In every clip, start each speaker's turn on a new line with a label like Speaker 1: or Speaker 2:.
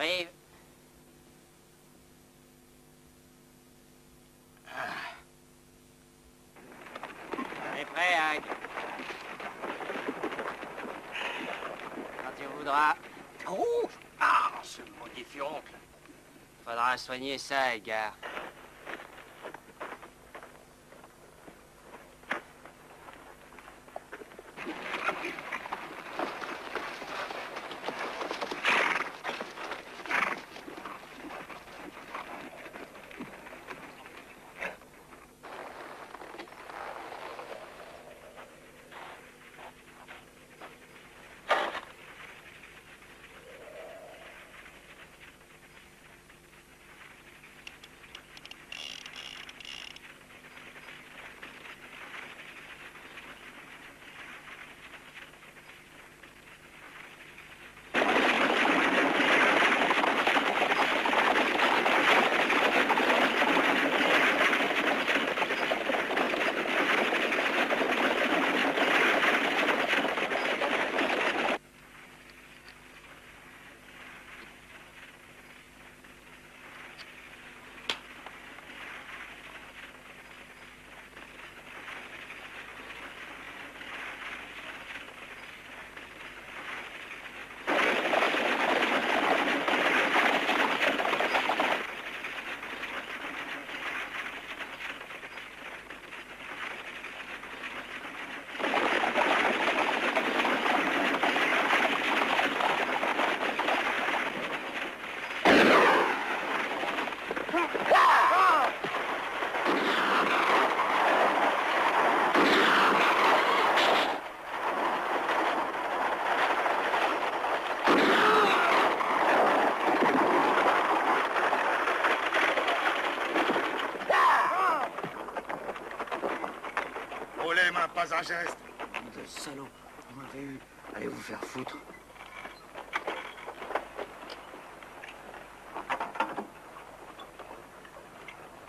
Speaker 1: J'arrive. On est prêt, Hank. Quand tu voudras.
Speaker 2: Oh! Ah, ce maudit furoncle.
Speaker 1: Faudra soigner ça, Edgar.
Speaker 2: Pas un geste.
Speaker 3: De salaud, vous m'avez eu. Allez vous faire foutre.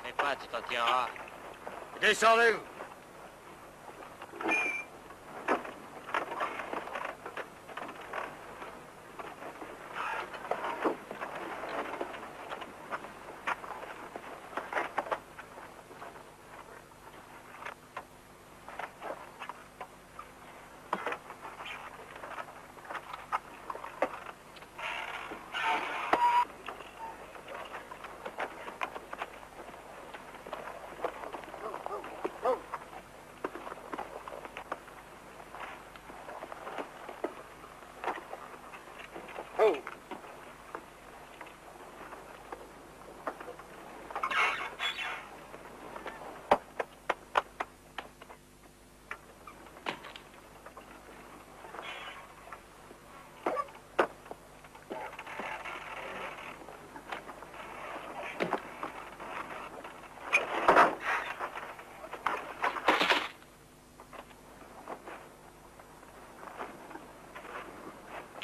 Speaker 1: Fais pas, tu t'en tireras.
Speaker 2: Descendez-vous.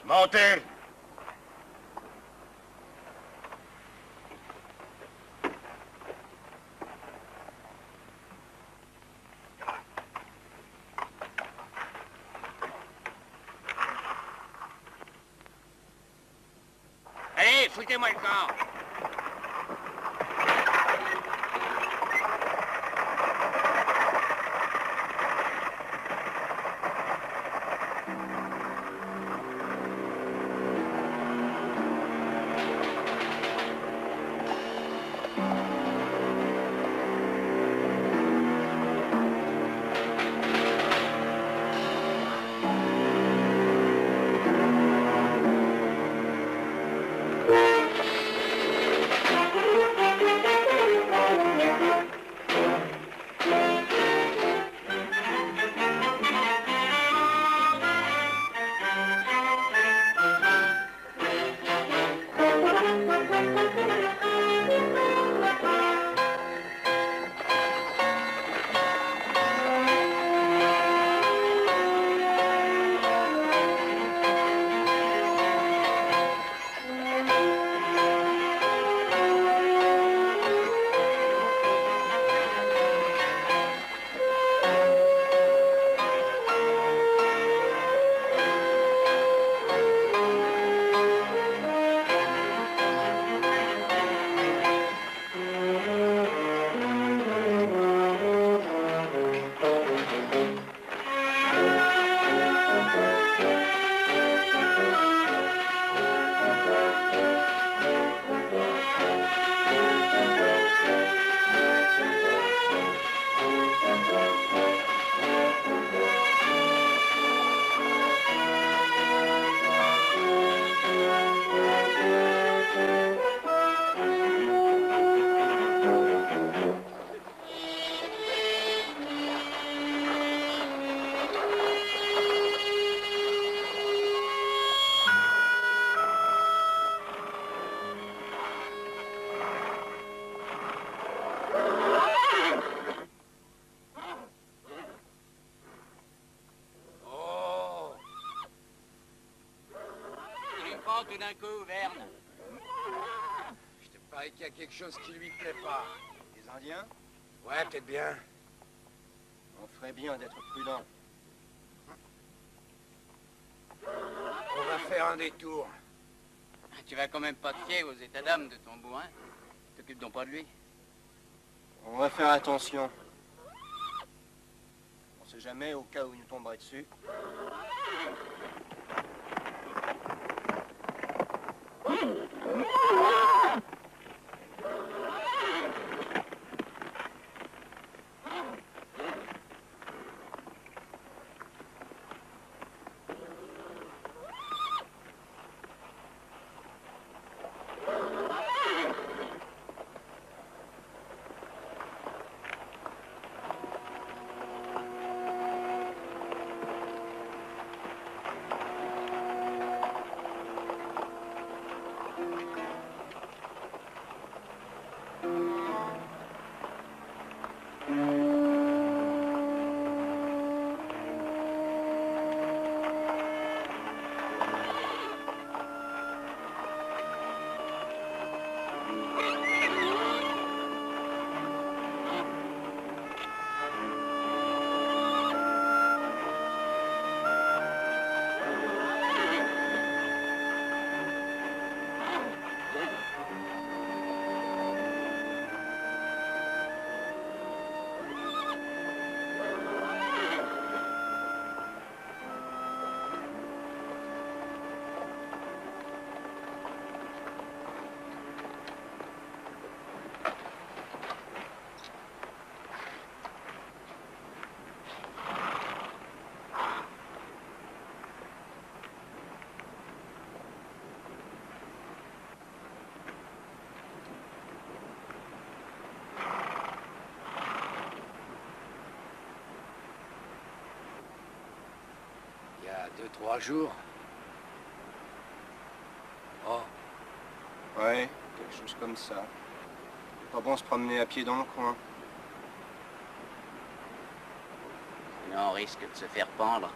Speaker 2: Montez!
Speaker 1: Allez, foutez-moi le camp.
Speaker 4: sens tout d'un coup, Verne?
Speaker 2: Je te parie qu'il y a quelque chose qui lui plaît pas.
Speaker 3: Les Indiens?
Speaker 2: Ouais, peut-être bien.
Speaker 3: On ferait bien d'être prudent.
Speaker 2: On va faire un détour.
Speaker 4: Tu vas quand même pas te fier aux états d'âme de ton bourrin. T'occupes donc pas de lui.
Speaker 3: On va faire attention. On sait jamais au cas où il nous tomberait dessus.
Speaker 2: Il y a 2-3 jours. Oh,
Speaker 3: Ouais, quelque chose comme ça. Pas bon se promener à pied dans le coin.
Speaker 4: Sinon, on risque de se faire pendre.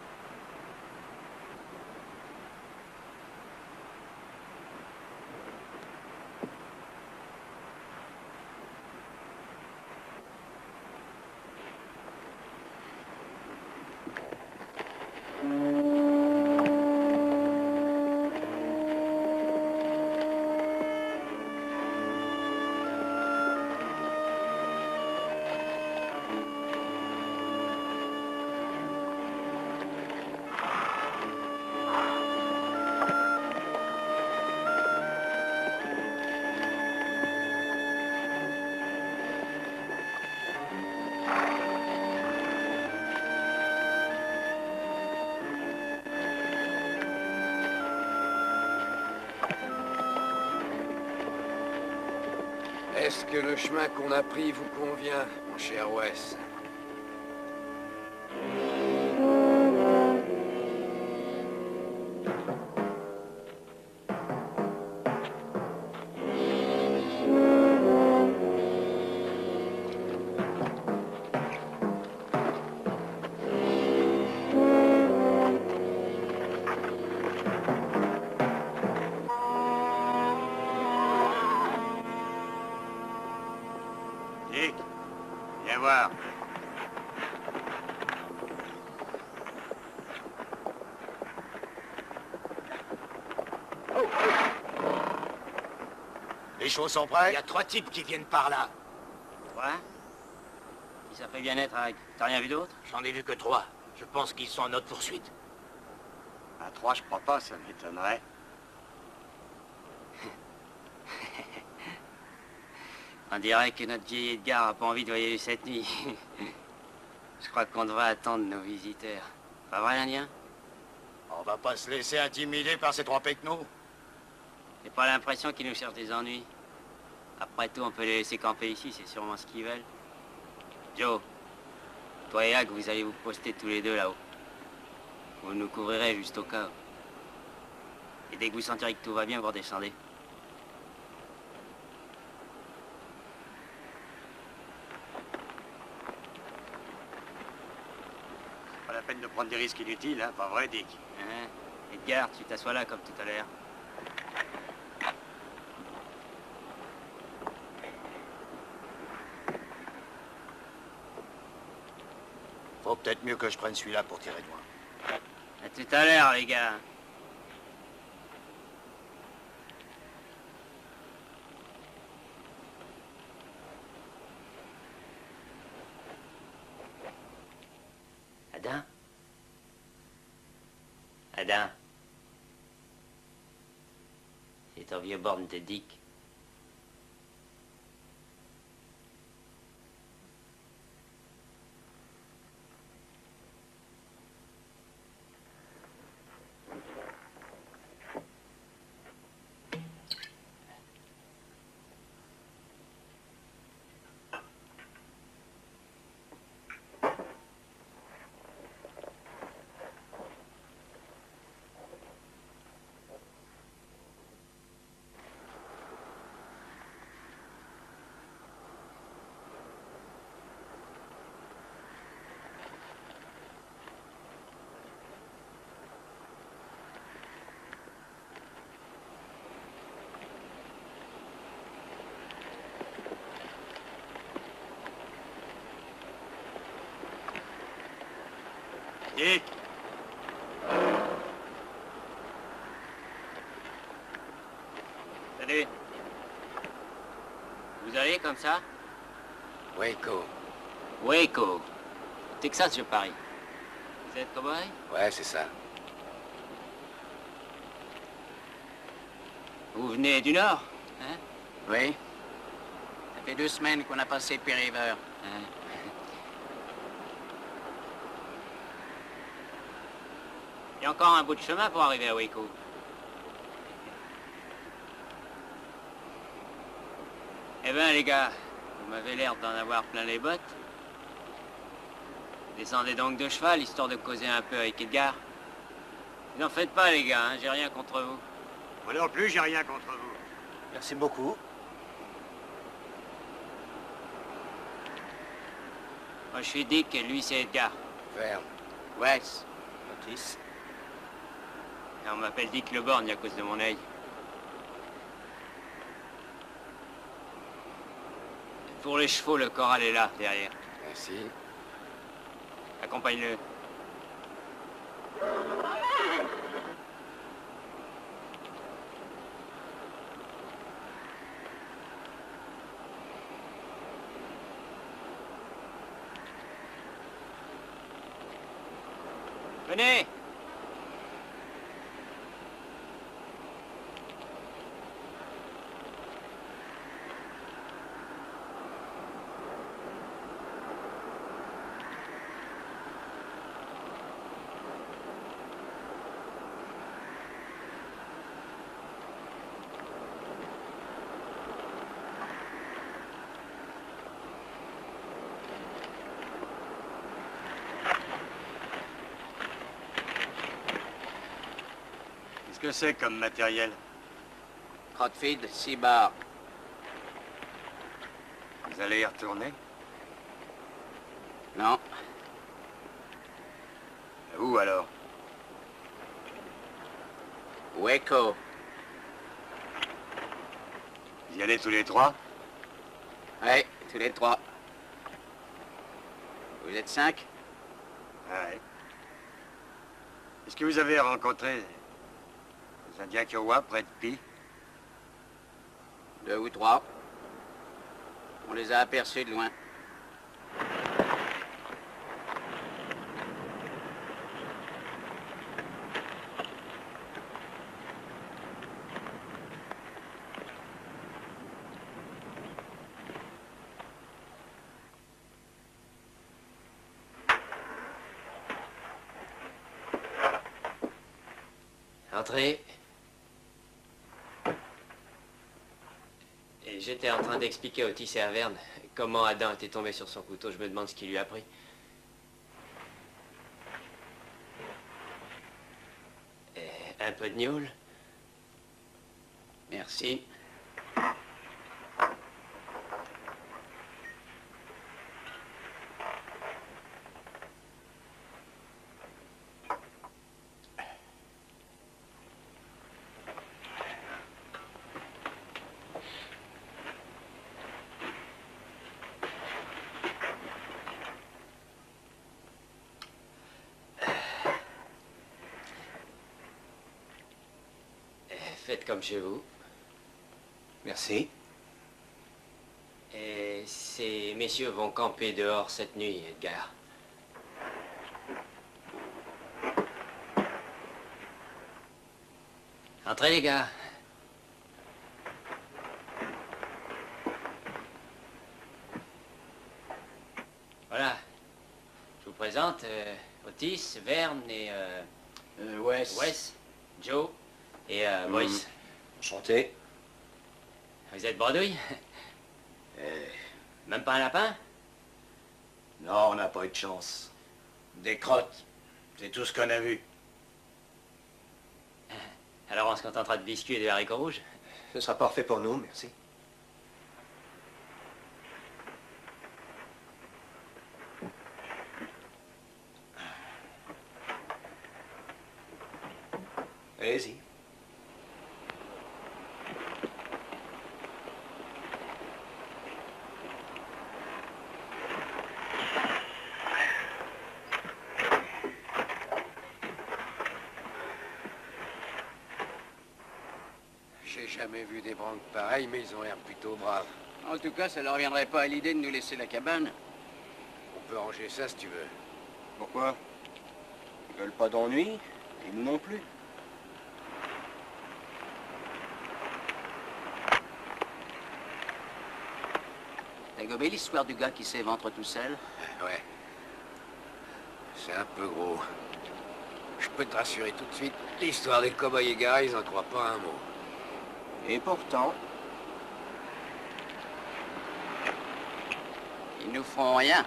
Speaker 2: est-ce que le chemin qu'on a pris vous convient, mon cher Wes?
Speaker 1: Dick, viens voir.
Speaker 2: Les choses sont prêtes? Il y a 3 types qui viennent par là.
Speaker 1: Ouais? Qui ça fait bien être avec... T'as rien vu d'autre?
Speaker 2: J'en ai vu que 3. Je pense qu'ils sont en notre poursuite.
Speaker 1: À 3, je crois pas, ça m'étonnerait. On dirait que notre vieil Edgar a pas envie de voyager cette nuit. Je crois qu'on devrait attendre nos visiteurs. Pas vrai, l'Indien?
Speaker 2: On va pas se laisser intimider par ces 3 pecnos.
Speaker 1: J'ai pas l'impression qu'ils nous cherchent des ennuis. Après tout, on peut les laisser camper ici, c'est sûrement ce qu'ils veulent. Joe, toi et Hag, vous allez vous poster tous les deux là-haut. Vous nous couvrirez juste au cas où. Et dès que vous sentirez que tout va bien, vous redescendez.
Speaker 2: Pas la peine de prendre des risques inutiles, hein, pas vrai, Dick?
Speaker 1: Hein? Edgar, tu t'assois là comme tout à l'heure.
Speaker 5: Peut-être mieux que je prenne celui-là pour tirer de loin.
Speaker 1: À tout à l'heure, les gars. Adam? Adam? C'est ton vieux borne de Dick. Dick! Salut. Vous allez comme ça?
Speaker 2: Waco.
Speaker 1: Waco. Texas, je parie. Vous êtes cowboy?
Speaker 2: Ouais, c'est ça.
Speaker 1: Vous venez du Nord?
Speaker 4: Hein? Oui. Ça fait 2 semaines qu'on a passé Pearl River.
Speaker 1: Hein? Il y a encore un bout de chemin pour arriver à Waco. Eh ben, les gars, vous m'avez l'air d'en avoir plein les bottes. Descendez donc de cheval, histoire de causer un peu avec Edgar. N'en faites pas, les gars, hein, j'ai rien contre vous.
Speaker 5: Moi non plus, j'ai rien contre vous. Merci beaucoup.
Speaker 1: Moi, je suis Dick et lui, c'est Edgar.
Speaker 2: Verne.
Speaker 4: Wes.
Speaker 5: Otis.
Speaker 1: Et on m'appelle Dick Le Borgne à cause de mon œil. Pour les chevaux, le corral est là, derrière.
Speaker 2: Merci.
Speaker 1: Accompagne-le. Venez!
Speaker 5: Qu'est-ce que c'est comme matériel?
Speaker 4: Crotfield, 6 bars.
Speaker 5: Vous allez y retourner?
Speaker 4: Non.
Speaker 5: Où alors?
Speaker 4: Waco.
Speaker 5: Vous y allez tous les trois?
Speaker 4: Oui, tous les 3. Vous êtes 5?
Speaker 5: Ah ouais. Est-ce que vous avez rencontré les Indiens Kiowa près de Pi?
Speaker 4: 2 ou 3. On les a aperçus de loin.
Speaker 1: Entrez. Et j'étais en train d'expliquer à Otis et à Verne comment Adam était tombé sur son couteau. Je me demande ce qu'il lui a pris. Et un peu de gnôle.
Speaker 4: Merci.
Speaker 1: faites comme chez vous.
Speaker 3: Merci.
Speaker 1: Et ces messieurs vont camper dehors cette nuit, Edgar. Entrez, les gars. Voilà. Je vous présente Otis, Verne et Wes, Joe et Boyce.
Speaker 3: Enchanté.
Speaker 1: Vous êtes bredouille? Même pas un lapin?
Speaker 5: Non, on n'a pas eu de chance. Des crottes. C'est tout ce qu'on a vu.
Speaker 1: Alors on se contentera de biscuits et de haricots rouges?
Speaker 3: Ce sera parfait pour nous, merci. Allez-y.
Speaker 2: J'ai jamais vu des branques pareilles, mais ils ont l'air plutôt braves.
Speaker 4: En tout cas, ça leur viendrait pas à l'idée de nous laisser la cabane.
Speaker 2: On peut ranger ça si tu veux.
Speaker 3: Pourquoi? Ils veulent pas d'ennui, et nous non plus.
Speaker 4: T'as gobé l'histoire du gars qui s'éventre tout seul?
Speaker 2: Ouais. C'est un peu gros. Je peux te rassurer tout de suite, l'histoire des cow-boys égarés, ils en croient pas un mot.
Speaker 3: Et pourtant,
Speaker 4: Ils nous feront rien.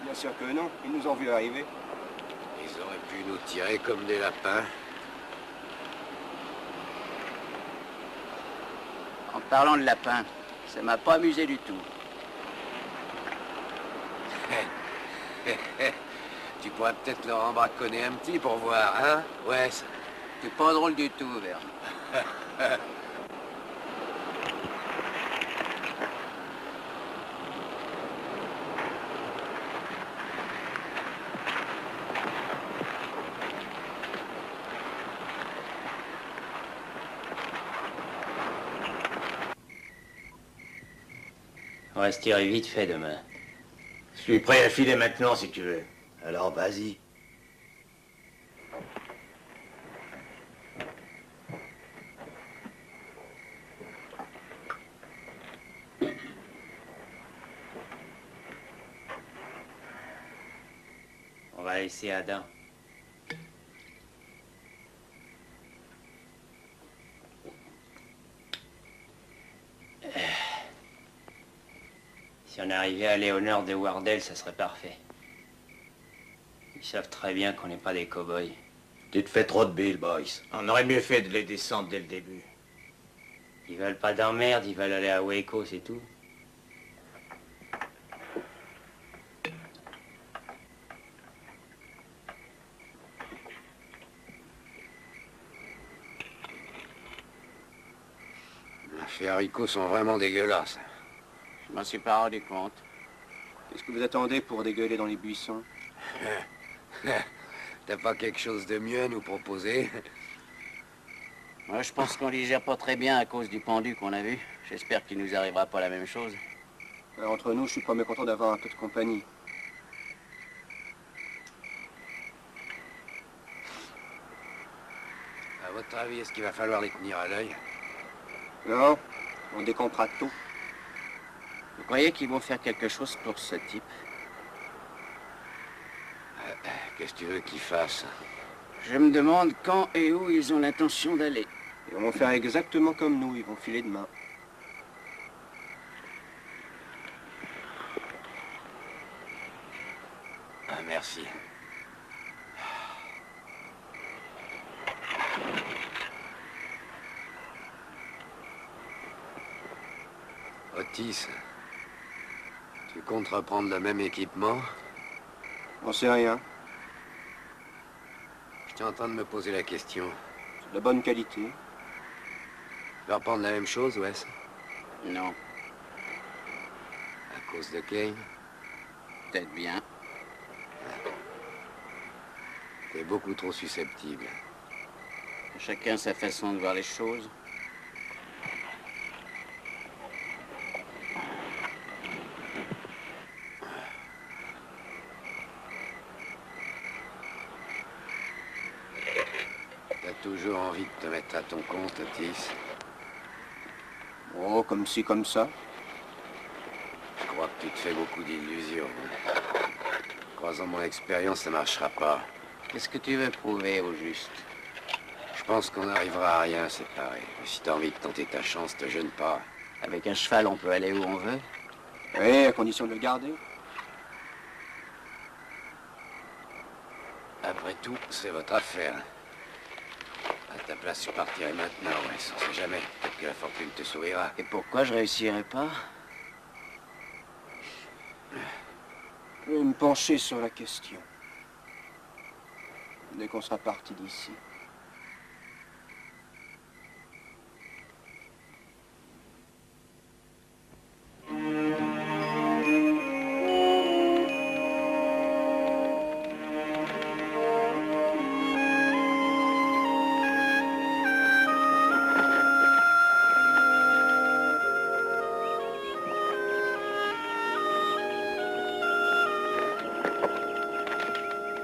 Speaker 3: bien sûr que non, ils nous ont vu arriver.
Speaker 2: Ils auraient pu nous tirer comme des lapins.
Speaker 4: En parlant de lapin, ça m'a pas amusé du tout.
Speaker 2: Tu pourrais peut-être leur en braconner un petit pour voir, hein? Ouais, ça...
Speaker 4: T'es pas drôle du tout, Verne.
Speaker 1: On va se tirer vite fait demain.
Speaker 5: Je suis prêt à filer maintenant si tu veux. Alors vas-y.
Speaker 1: On va laisser Adam. Si on arrivait à aller au nord de Wardell, ça serait parfait. Ils savent très bien qu'on n'est pas des cow-boys.
Speaker 5: Tu te fais trop de billes, boys. On aurait mieux fait de les descendre dès le début.
Speaker 1: Ils veulent pas d'emmerde, ils veulent aller à Waco, c'est tout.
Speaker 2: Les haricots sont vraiment dégueulasses.
Speaker 4: Je m'en suis pas rendu compte.
Speaker 3: Qu'est-ce que vous attendez pour dégueuler dans les buissons?
Speaker 2: T'as pas quelque chose de mieux à nous proposer?
Speaker 4: Moi, je pense qu'on digère pas très bien à cause du pendu qu'on a vu. J'espère qu'il nous arrivera pas la même chose.
Speaker 3: Alors, entre nous, je suis pas mécontent d'avoir un peu de compagnie.
Speaker 2: À votre avis, est-ce qu'il va falloir les tenir à l'œil?
Speaker 3: Non, on décomptera tout.
Speaker 4: Vous croyez qu'ils vont faire quelque chose pour ce type?
Speaker 2: Qu'est-ce que tu veux qu'ils fassent?
Speaker 4: Je me demande quand et où ils ont l'intention d'aller.
Speaker 3: Ils vont faire exactement comme nous, ils vont filer demain.
Speaker 2: Ah, merci. Otis, tu comptes reprendre le même équipement?
Speaker 3: On sait rien.
Speaker 2: J'étais en train de me poser la question.
Speaker 3: C'est de la bonne qualité.
Speaker 2: Tu vas reprendre la même chose, Wes?
Speaker 4: Non,
Speaker 2: À cause de Kane?
Speaker 4: peut-être bien.
Speaker 2: T'es beaucoup trop susceptible.
Speaker 4: Chacun sa façon de voir les choses.
Speaker 2: T'as toujours envie de te mettre à ton compte, Otis?
Speaker 3: Oh, comme ci, comme ça.
Speaker 2: Je crois que tu te fais beaucoup d'illusions. Croisant mon expérience, ça marchera pas.
Speaker 4: Qu'est-ce que tu veux prouver au juste?
Speaker 2: Je pense qu'on n'arrivera à rien séparés. Mais si t'as envie de tenter ta chance, te gêne pas.
Speaker 4: Avec un cheval, on peut aller où on veut.
Speaker 3: Oui, à condition de le garder.
Speaker 2: Après tout, c'est votre affaire. À ta place, je partirai maintenant, ouais, on sait jamais. Peut-être que la fortune te sourira.
Speaker 4: Et pourquoi je réussirais pas?
Speaker 3: Je vais me pencher sur la question. Dès qu'on sera parti d'ici.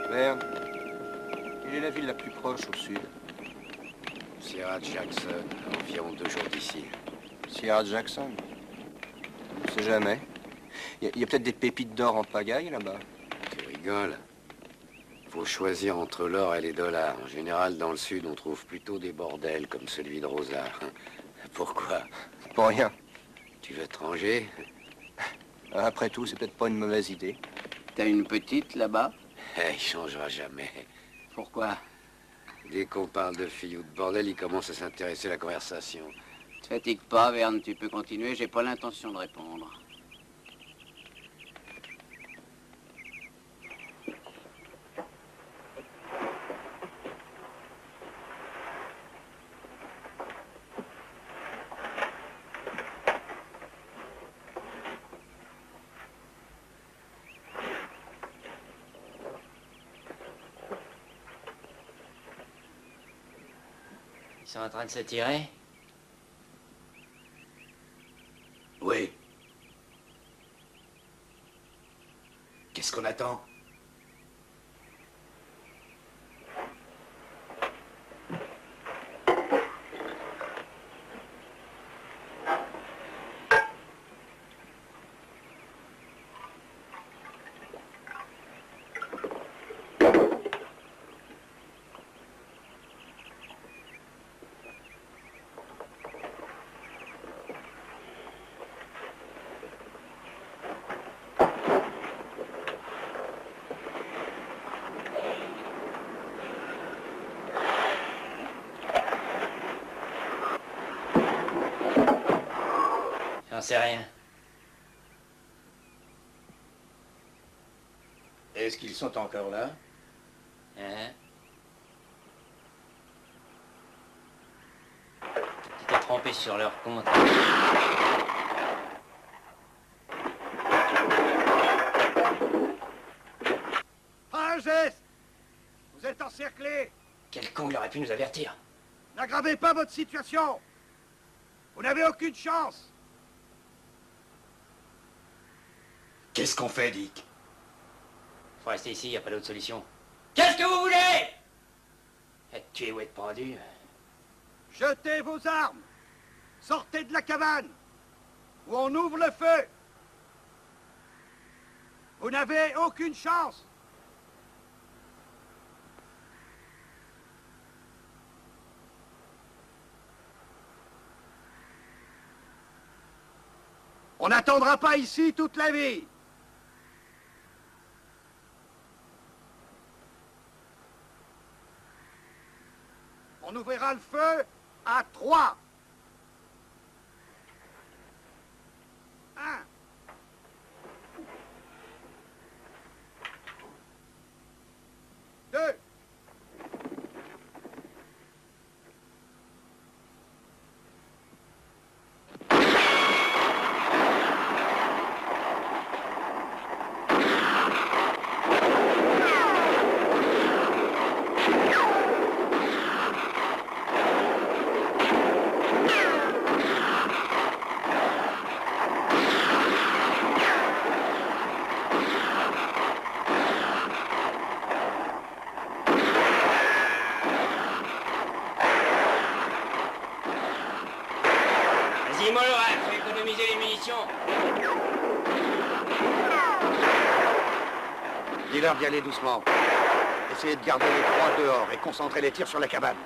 Speaker 3: Verne, quelle est la ville la plus proche au sud?
Speaker 2: Sierra Jackson, à environ 2 jours d'ici.
Speaker 3: Sierra Jackson. On ne sait jamais. Il y a peut-être des pépites d'or en pagaille là-bas.
Speaker 2: Tu rigoles? Faut choisir entre l'or et les dollars. En général, dans le sud, on trouve plutôt des bordels comme celui de Rosa. Pourquoi?
Speaker 3: Pour rien.
Speaker 2: Tu veux te ranger?
Speaker 3: Après tout, c'est peut-être pas une mauvaise idée.
Speaker 4: T'as une petite là-bas?
Speaker 2: Il changera jamais.
Speaker 4: Pourquoi?
Speaker 2: Dès qu'on parle de filles ou de bordel, il commence à s'intéresser à la conversation.
Speaker 4: Te fatigue pas, Verne, tu peux continuer, j'ai pas l'intention de répondre.
Speaker 1: Ils sont en train de se tirer?
Speaker 6: Oui. Qu'est-ce qu'on attend?
Speaker 1: J'en sais rien.
Speaker 6: Est-ce qu'ils sont encore là?
Speaker 1: Hein? Tu t'es trompé sur leur compte.
Speaker 5: Pas un geste! Vous êtes encerclés!
Speaker 1: Quel con, il aurait pu nous avertir.
Speaker 5: N'aggravez pas votre situation! Vous n'avez aucune chance!
Speaker 6: Qu'est-ce qu'on fait, Dick?
Speaker 1: Faut rester ici, y a pas d'autre solution. Qu'est-ce que vous voulez? Être tué ou être pendu?
Speaker 5: Jetez vos armes! Sortez de la cabane! Ou on ouvre le feu! Vous n'avez aucune chance! On n'attendra pas ici toute la vie! On ouvrira le feu à 3. 1. 2. Dis-leur d'y aller doucement. Essayez de garder les trois dehors et concentrer les tirs sur la cabane.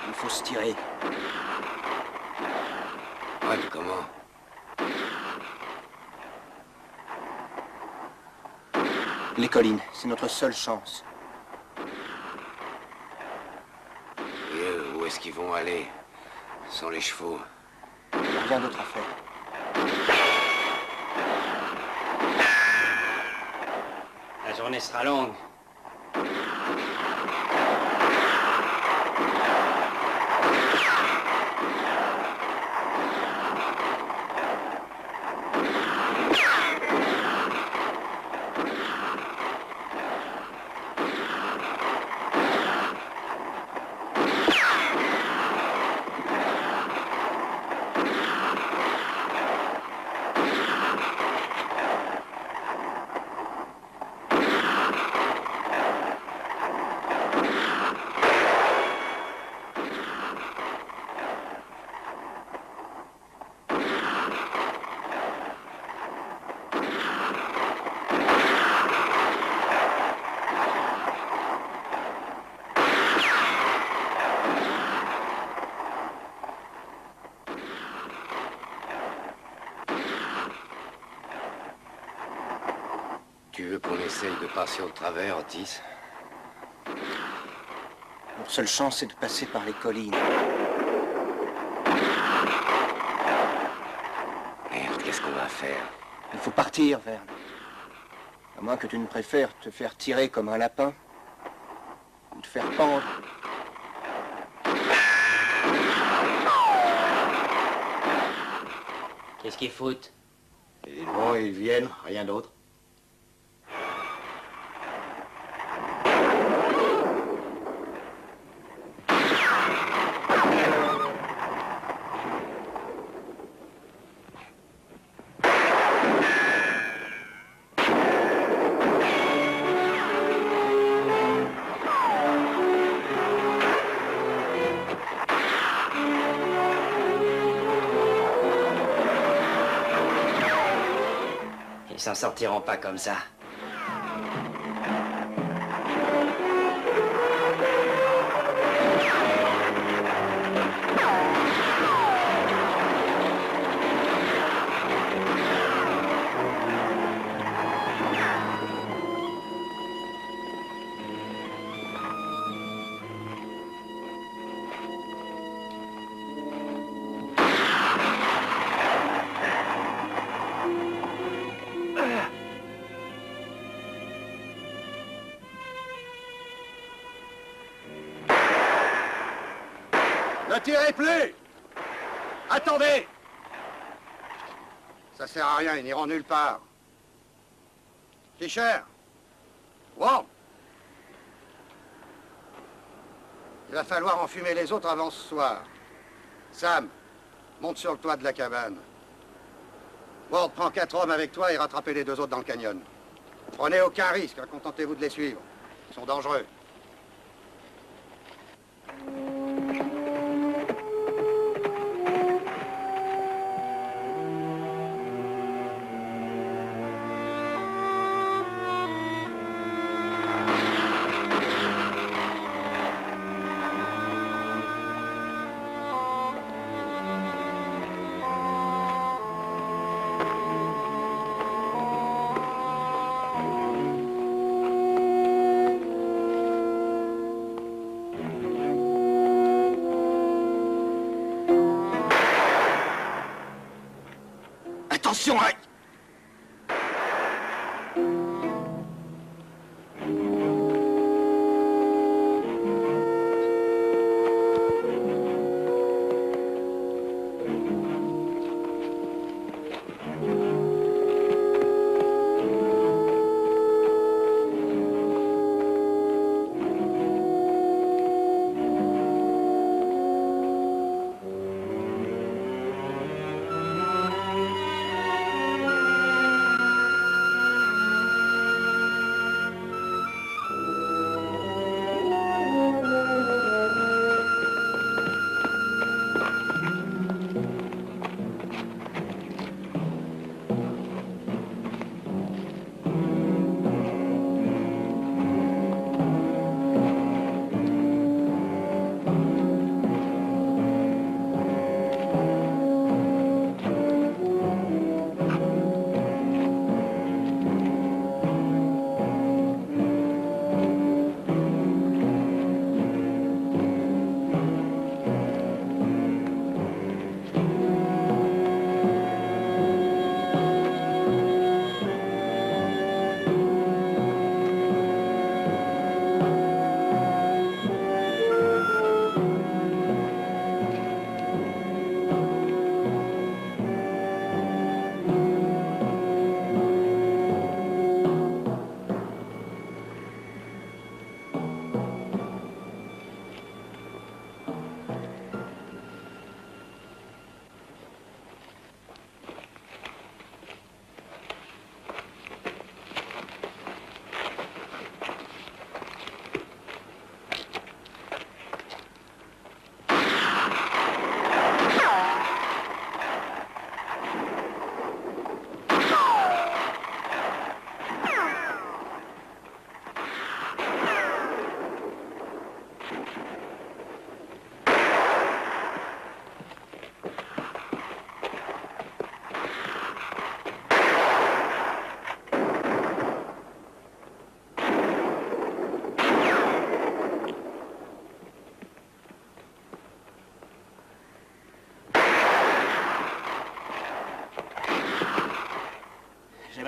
Speaker 3: Il faut se tirer.
Speaker 2: Ouais, mais comment?
Speaker 3: Les collines, c'est notre seule chance.
Speaker 2: Et eux, où est-ce qu'ils vont aller? Sans les chevaux.
Speaker 3: Il n'y a rien d'autre à faire.
Speaker 1: La journée sera longue.
Speaker 2: Tu veux qu'on essaye de passer au travers, Otis?
Speaker 3: Notre seule chance, c'est de passer par les collines.
Speaker 2: Merde, qu'est-ce qu'on va faire?
Speaker 3: Il faut partir, Verne. À moins que tu ne préfères te faire tirer comme un lapin. Ou te faire pendre.
Speaker 1: Qu'est-ce qu'ils foutent?
Speaker 6: Ils vont, ils viennent, rien d'autre.
Speaker 1: Ils s'en sortiront pas comme ça.
Speaker 5: Ne tirez plus! Attendez! Ça sert à rien, ils n'iront nulle part. Fischer! Ward! Il va falloir enfumer les autres avant ce soir. Sam, monte sur le toit de la cabane. Ward, prends 4 hommes avec toi et rattrapez les 2 autres dans le canyon. Prenez aucun risque, hein, contentez-vous de les suivre. Ils sont dangereux. Attention, hein!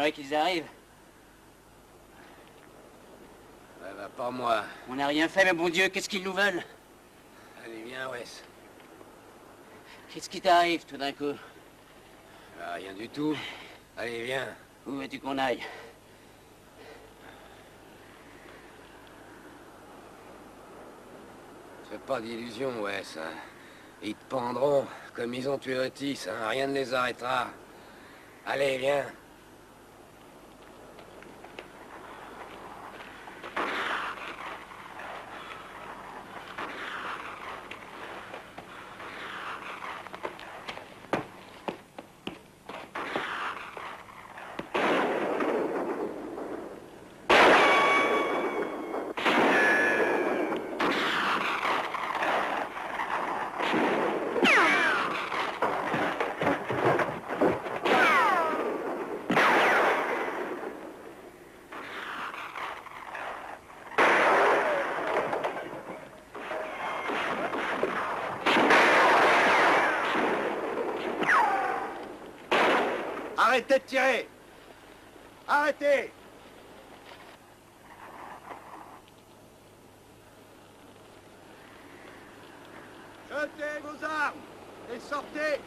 Speaker 4: Faudrait qu'ils arrivent.
Speaker 2: Ouais, bah, pas moi.
Speaker 4: On n'a rien fait, mais bon Dieu, qu'est-ce qu'ils nous veulent?
Speaker 2: Allez, viens, Wes.
Speaker 4: Qu'est-ce qui t'arrive tout d'un coup?
Speaker 2: Ah, rien du tout. Allez, viens.
Speaker 4: Où veux-tu qu'on aille?
Speaker 2: Fais pas d'illusions, Wes. Hein. Ils te pendront, comme ils ont tué Otis. Hein. Rien ne les arrêtera. Allez, viens.
Speaker 5: Arrêtez de tirer! Arrêtez! Jetez vos armes et sortez!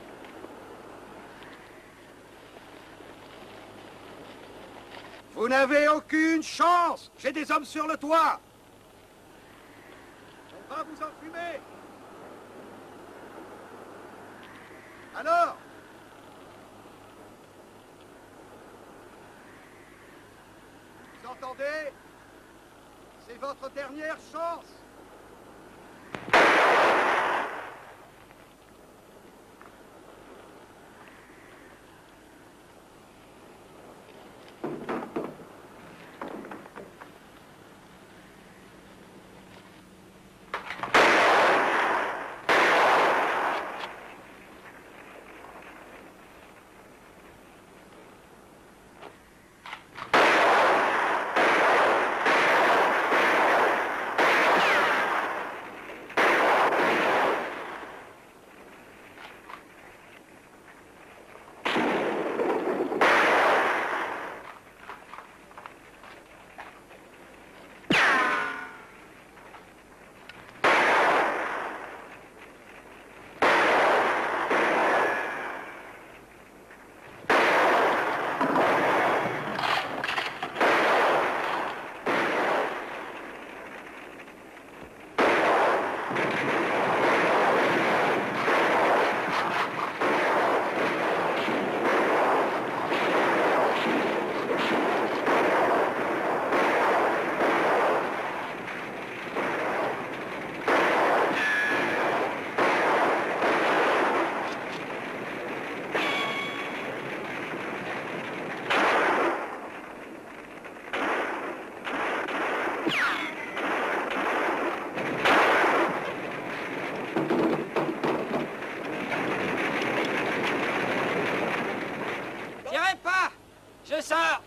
Speaker 5: Vous n'avez aucune chance! J'ai des hommes sur le toit! On va vous enfumer! Alors? Vous entendez? C'est votre dernière chance!
Speaker 1: Tirez pas! Je sors!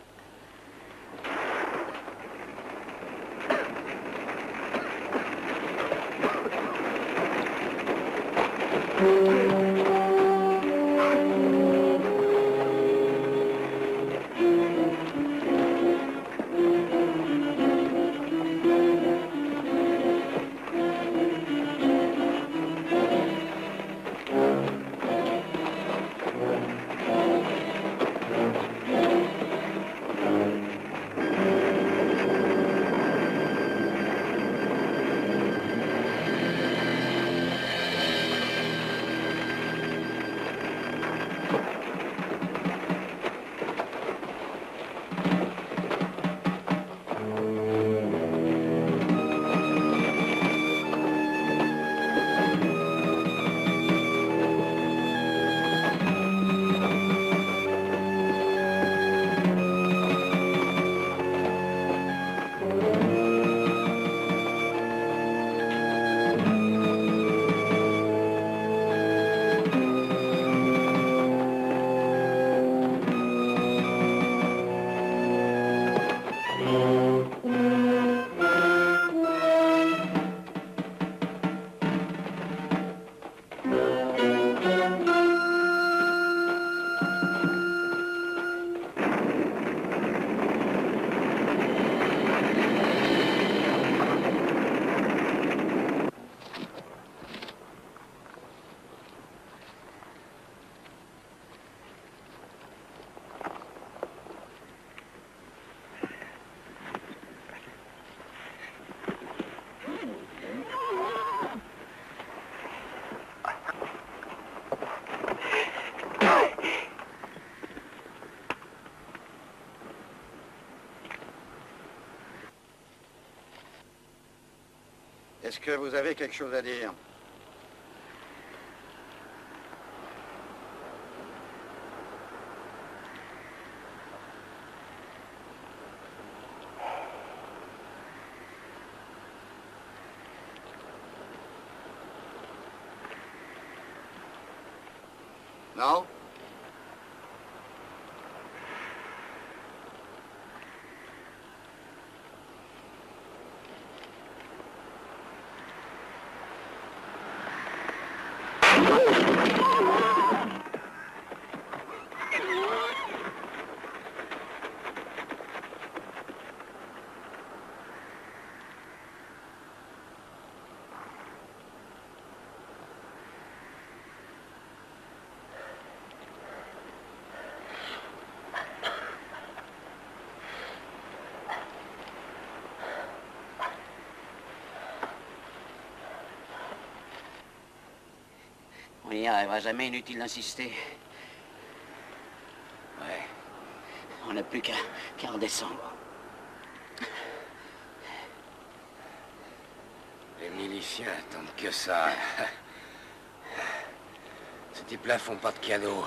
Speaker 5: Est-ce que vous avez quelque chose à dire? Non?
Speaker 4: On n'y arrivera jamais, inutile d'insister.
Speaker 2: Ouais.
Speaker 4: On n'a plus qu'à redescendre.
Speaker 2: Les miliciens attendent que ça. Ces types-là font pas de cadeaux.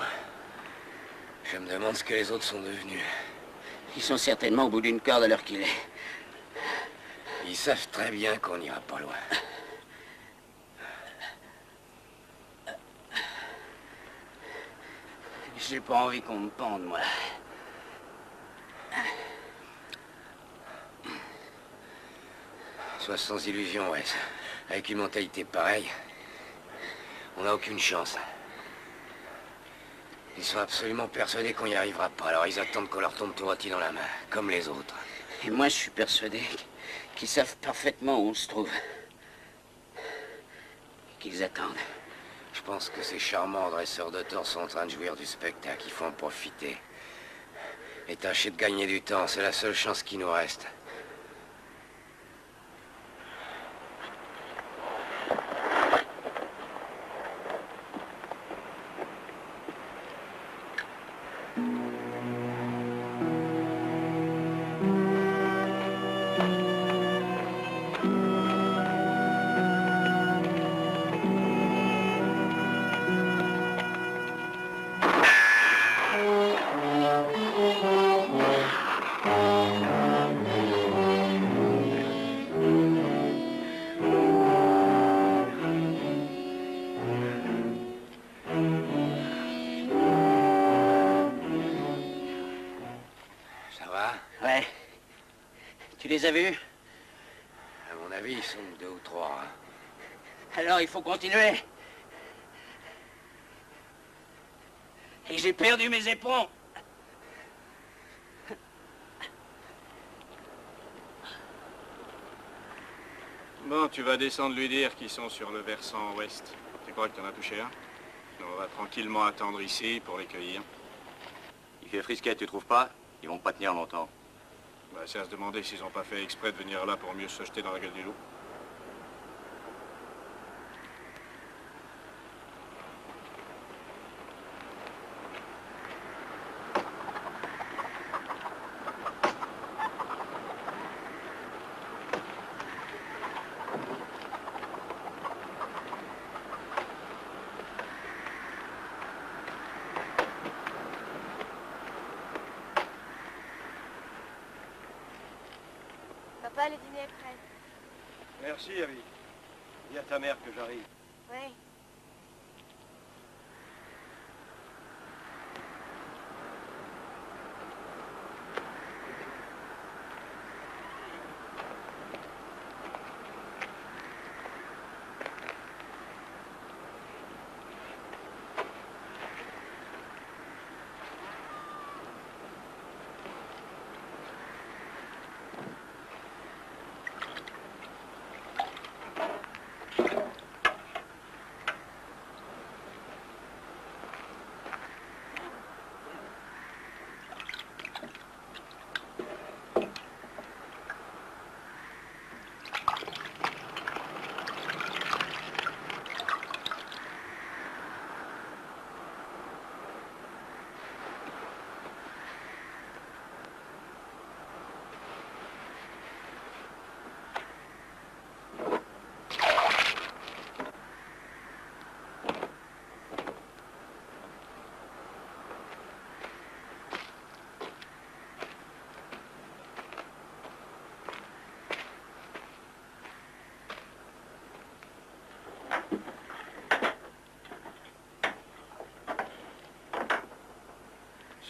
Speaker 2: Je me demande ce que les autres sont devenus.
Speaker 4: Ils sont certainement au bout d'une corde à l'heure qu'il est.
Speaker 2: Ils savent très bien qu'on n'ira pas loin.
Speaker 4: J'ai pas envie qu'on me pende, moi.
Speaker 2: Sois sans illusion, Wes. Avec une mentalité pareille, on n'a aucune chance. Ils sont absolument persuadés qu'on n'y arrivera pas, alors ils attendent qu'on leur tombe tout rôti dans la main, comme les autres.
Speaker 4: Et moi, je suis persuadé qu'ils savent parfaitement où on se trouve. Qu'ils attendent.
Speaker 2: Je pense que ces charmants dresseurs de tort sont en train de jouir du spectacle. Il faut en profiter. Et tâcher de gagner du temps, c'est la seule chance qui nous reste.
Speaker 4: Ouais. Tu les as vus?
Speaker 2: À mon avis, ils sont deux ou trois. Hein.
Speaker 4: Alors il faut continuer. Et j'ai perdu mes éperons.
Speaker 7: Bon, tu vas descendre lui dire qu'ils sont sur le versant ouest. Tu crois que t'en as touché un? On va tranquillement attendre ici pour les cueillir.
Speaker 6: Il fait frisquet, tu trouves pas? Ils vont pas tenir longtemps.
Speaker 7: Bah, c'est à se demander s'ils ont pas fait exprès de venir là pour mieux se jeter dans la gueule du loup.
Speaker 8: Papa, le dîner est prêt.
Speaker 9: Merci, Abby. Dis à ta mère que j'arrive.
Speaker 8: Oui.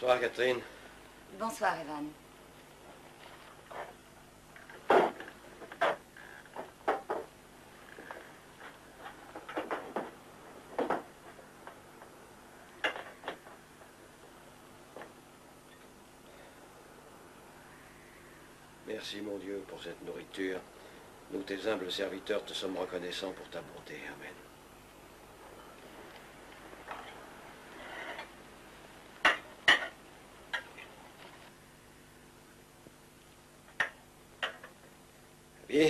Speaker 9: Bonsoir, Catherine.
Speaker 8: Bonsoir, Evan.
Speaker 9: Merci, mon Dieu, pour cette nourriture. Nous, tes humbles serviteurs, te sommes reconnaissants pour ta bonté. Amen. Bien.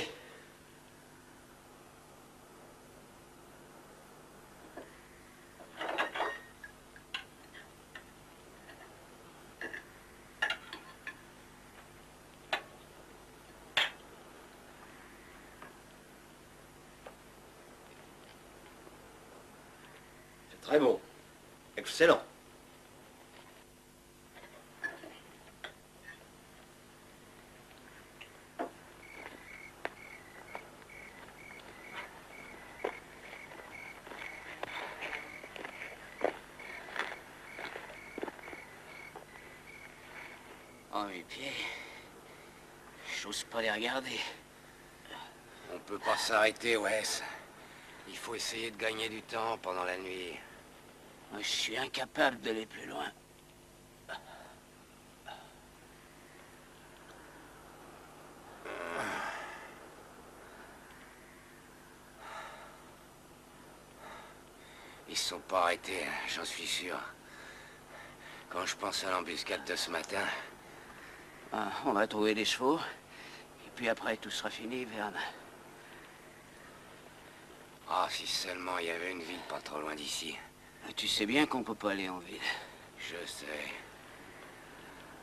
Speaker 9: C'est très bon. Excellent.
Speaker 4: Oh, mes pieds. J'ose pas les regarder.
Speaker 2: On peut pas s'arrêter, Wes. Il faut essayer de gagner du temps pendant la nuit.
Speaker 4: Moi, je suis incapable d'aller plus loin.
Speaker 2: Ils se sont pas arrêtés, hein, j'en suis sûr. Quand je pense à l'embuscade de ce matin...
Speaker 4: Ah, on va trouver des chevaux. Et puis après, tout sera fini, Verne.
Speaker 2: Ah, si seulement il y avait une ville pas trop loin d'ici.
Speaker 4: Tu sais bien qu'on peut pas aller en ville.
Speaker 2: Je sais.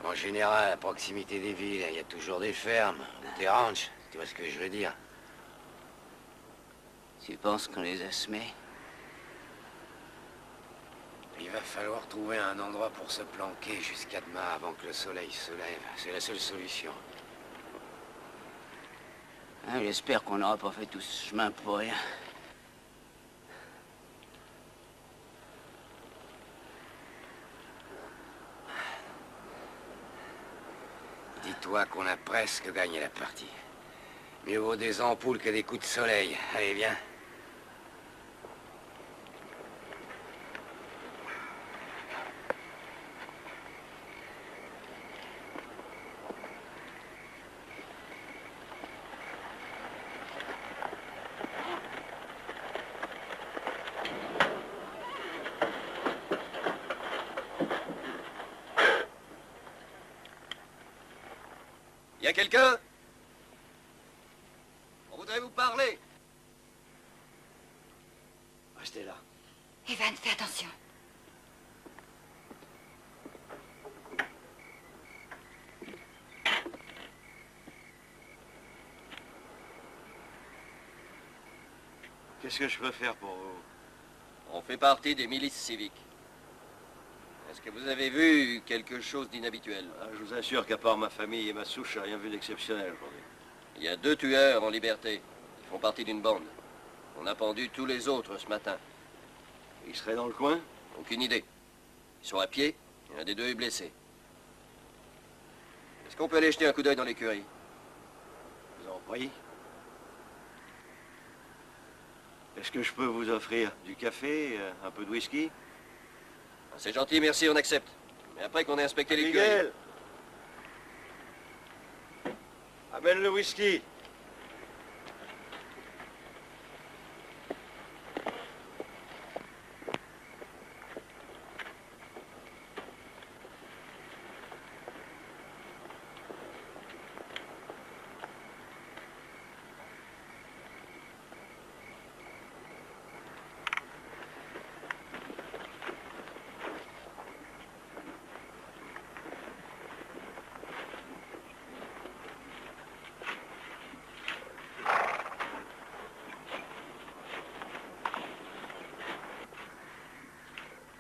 Speaker 2: En général, à proximité des villes, il y a toujours des fermes, des ranchs. Tu vois ce que je veux dire?
Speaker 4: Tu penses qu'on les a semés?
Speaker 2: Il va falloir trouver un endroit pour se planquer jusqu'à demain avant que le soleil se lève. C'est la seule solution.
Speaker 4: Hein, j'espère qu'on n'aura pas fait tout ce chemin pour rien.
Speaker 2: Dis-toi qu'on a presque gagné la partie. Mieux vaut des ampoules que des coups de soleil. Allez, viens.
Speaker 9: Y a quelqu'un? On voudrait vous parler. Restez là.
Speaker 8: Evan, fais attention.
Speaker 9: Qu'est-ce que je peux faire pour vous?
Speaker 10: On fait partie des milices civiques. Est-ce que vous avez vu quelque chose d'inhabituel?
Speaker 9: Je vous assure qu'à part ma famille et ma souche, j'ai rien vu d'exceptionnel aujourd'hui.
Speaker 10: Il y a 2 tueurs en liberté. Ils font partie d'une bande. On a pendu tous les autres ce matin.
Speaker 9: Ils seraient dans le coin?
Speaker 10: Aucune idée. Ils sont à pied. Il y en a des 2 est blessé. Est-ce qu'on peut aller jeter un coup d'œil dans l'écurie?
Speaker 9: Je vous en prie. Est-ce que je peux vous offrir du café, un peu de whisky?
Speaker 10: C'est gentil, merci, on accepte. Mais après qu'on ait inspecté l'écurie...
Speaker 9: Miguel! Amène le whisky.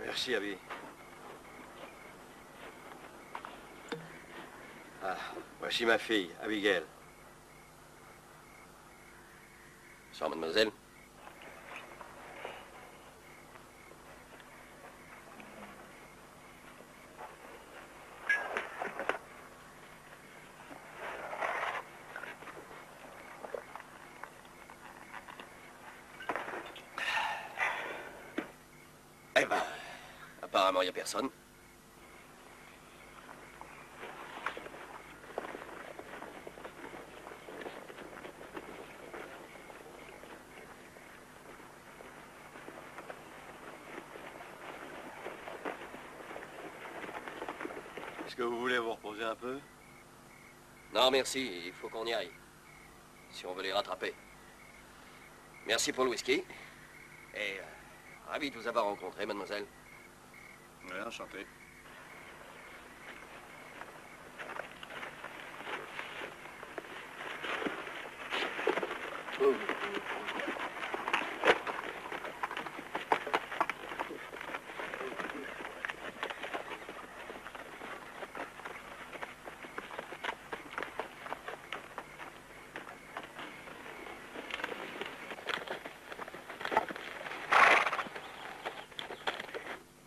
Speaker 9: Merci, Abby. Ah, voici ma fille, Abigail.
Speaker 10: Bonsoir, mademoiselle. Apparemment, il n'y a personne.
Speaker 6: Est-ce que vous voulez vous reposer un peu?
Speaker 10: Non, merci, il faut qu'on y aille. Si on veut les rattraper. Merci pour le whisky. Et ravi de vous avoir rencontré, mademoiselle.
Speaker 7: Ouais, enchanté.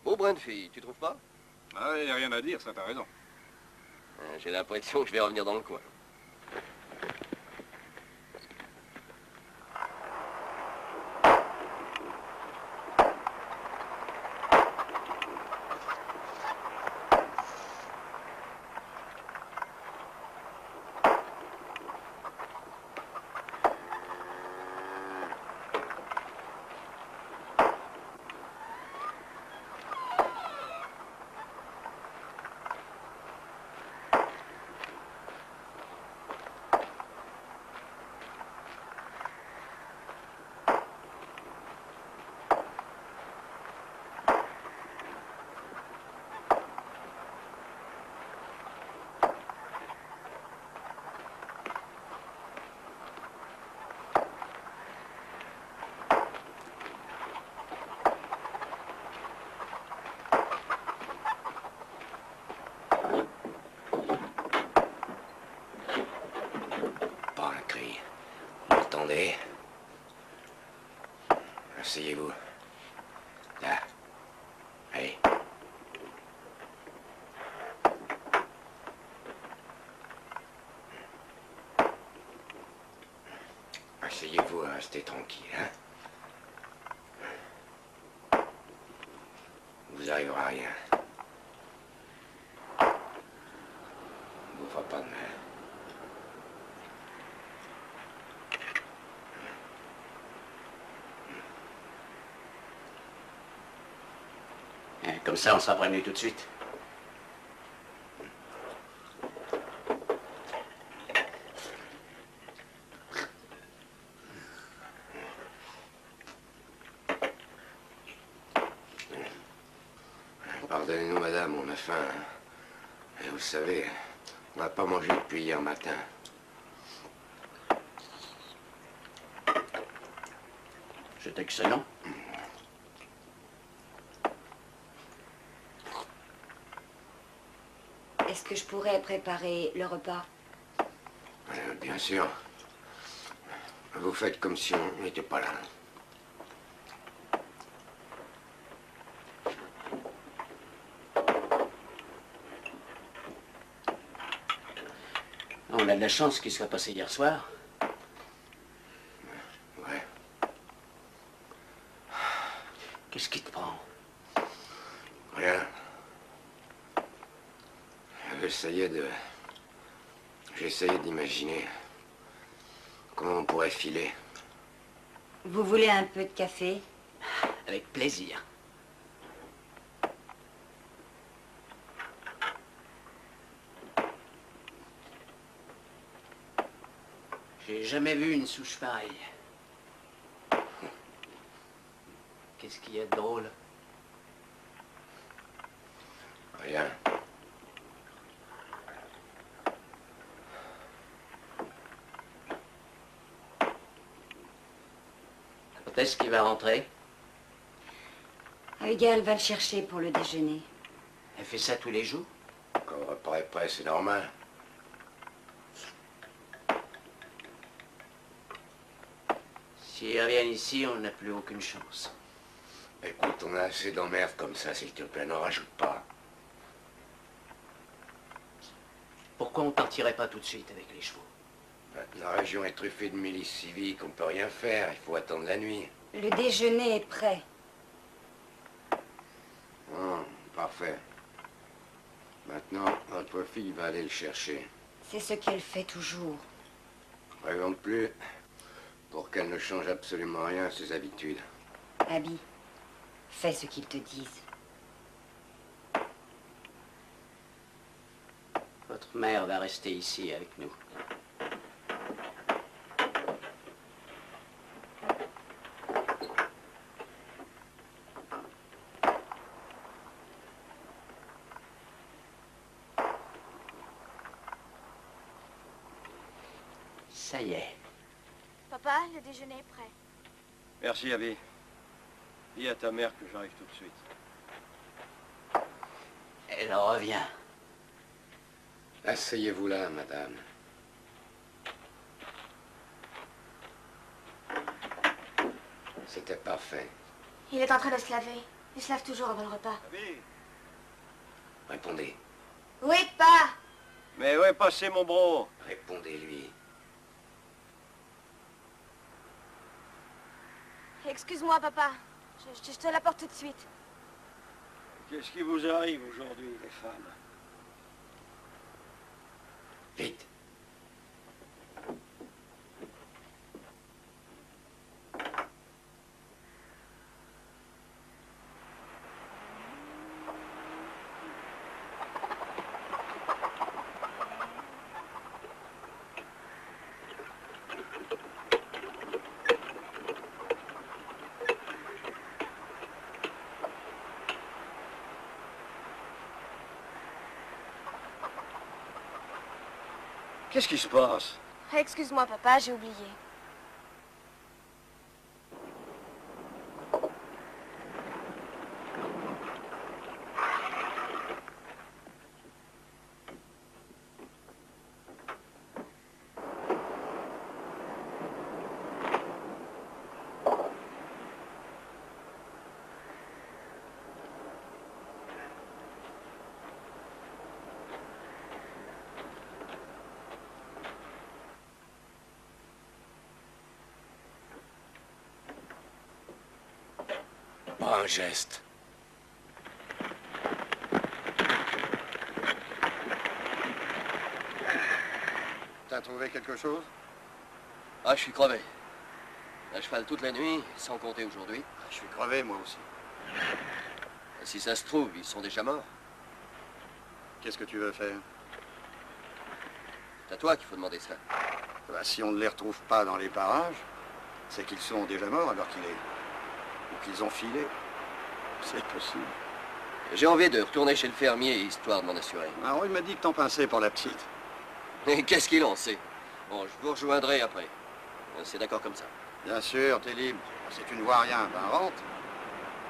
Speaker 10: Beau brin de fille, tu trouves pas?
Speaker 7: Ah, il n'y a rien à dire, ça, t'as raison.
Speaker 10: J'ai l'impression que je vais revenir dans le coin.
Speaker 2: Pas un cri. Vous m'entendez? Asseyez-vous. Là. Allez. Asseyez-vous, restez tranquille, hein? Vous arrivera rien. On vous fera pas de mal.
Speaker 4: Comme ça, on sera prévenu tout de suite.
Speaker 2: Pardonnez-nous, madame, on a faim. Hein. Et vous savez, on n'a pas mangé depuis hier matin.
Speaker 4: C'est excellent.
Speaker 8: Est-ce que je pourrais préparer le repas?
Speaker 2: Bien sûr. Vous faites comme si on n'était pas là.
Speaker 4: On a de la chance qu'il soit passé hier soir.
Speaker 2: Ouais.
Speaker 4: Qu'est-ce qui te prend?
Speaker 2: Rien. J'essayais d'imaginer comment on pourrait filer.
Speaker 8: Vous voulez un peu de café?
Speaker 4: Avec plaisir. J'ai jamais vu une souche pareille. Qu'est-ce qu'il y a de drôle?
Speaker 2: Rien.
Speaker 4: Quand est-ce qu'il va rentrer?
Speaker 8: Abigail va le chercher pour le déjeuner.
Speaker 4: Elle fait ça tous les jours?
Speaker 2: Quand le repas est prêt, c'est normal.
Speaker 4: S'ils reviennent ici, on n'a plus aucune chance.
Speaker 2: Écoute, on a assez d'emmerdes comme ça, s'il te plaît, n'en rajoute pas.
Speaker 4: Pourquoi on partirait pas tout de suite avec les chevaux?
Speaker 2: La région est truffée de milices civiques, on peut rien faire, il faut attendre la nuit.
Speaker 8: Le déjeuner est prêt.
Speaker 2: parfait. Maintenant, votre fille va aller le chercher.
Speaker 8: C'est ce qu'elle fait toujours.
Speaker 2: Prévente plus pour qu'elle ne change absolument rien à ses habitudes.
Speaker 8: Abby, fais ce qu'ils te disent.
Speaker 4: Votre mère va rester ici avec nous. Ça y est.
Speaker 11: Papa, le déjeuner est prêt.
Speaker 9: Merci, Abby. Dis à ta mère que j'arrive tout de suite.
Speaker 4: Elle revient.
Speaker 2: Asseyez-vous là, madame. C'était parfait.
Speaker 11: Il est en train de se laver. Il se lave toujours avant le repas.
Speaker 9: Abby.
Speaker 2: Répondez.
Speaker 11: Oui, pas.
Speaker 9: Mais où est passé mon bro?
Speaker 2: Répondez-lui.
Speaker 11: Excuse-moi, papa. Je te l'apporte tout de suite.
Speaker 9: Qu'est-ce qui vous arrive aujourd'hui, les femmes?
Speaker 2: Vite.
Speaker 9: Qu'est-ce qui se passe?
Speaker 11: Excuse-moi, papa, j'ai oublié.
Speaker 2: Pas un geste.
Speaker 5: T'as trouvé quelque chose?
Speaker 10: Ah, je suis crevé. À cheval toute la nuit, sans compter aujourd'hui.
Speaker 5: Je suis crevé, moi aussi.
Speaker 10: Si ça se trouve, ils sont déjà morts.
Speaker 5: Qu'est-ce que tu veux faire?
Speaker 10: C'est à toi qu'il faut demander cela.
Speaker 5: Bah, si on ne les retrouve pas dans les parages, c'est qu'ils sont déjà morts alors qu'il est... ou qu'ils ont filé. C'est possible.
Speaker 10: J'ai envie de retourner chez le fermier, histoire de m'en assurer.
Speaker 5: Alors, il m'a dit que t'en pinçais pour la petite.
Speaker 10: Et qu'est-ce qu'il en sait? Bon, je vous rejoindrai après. C'est d'accord comme ça.
Speaker 5: Bien sûr, t'es libre. Si tu ne vois rien, ben rentre.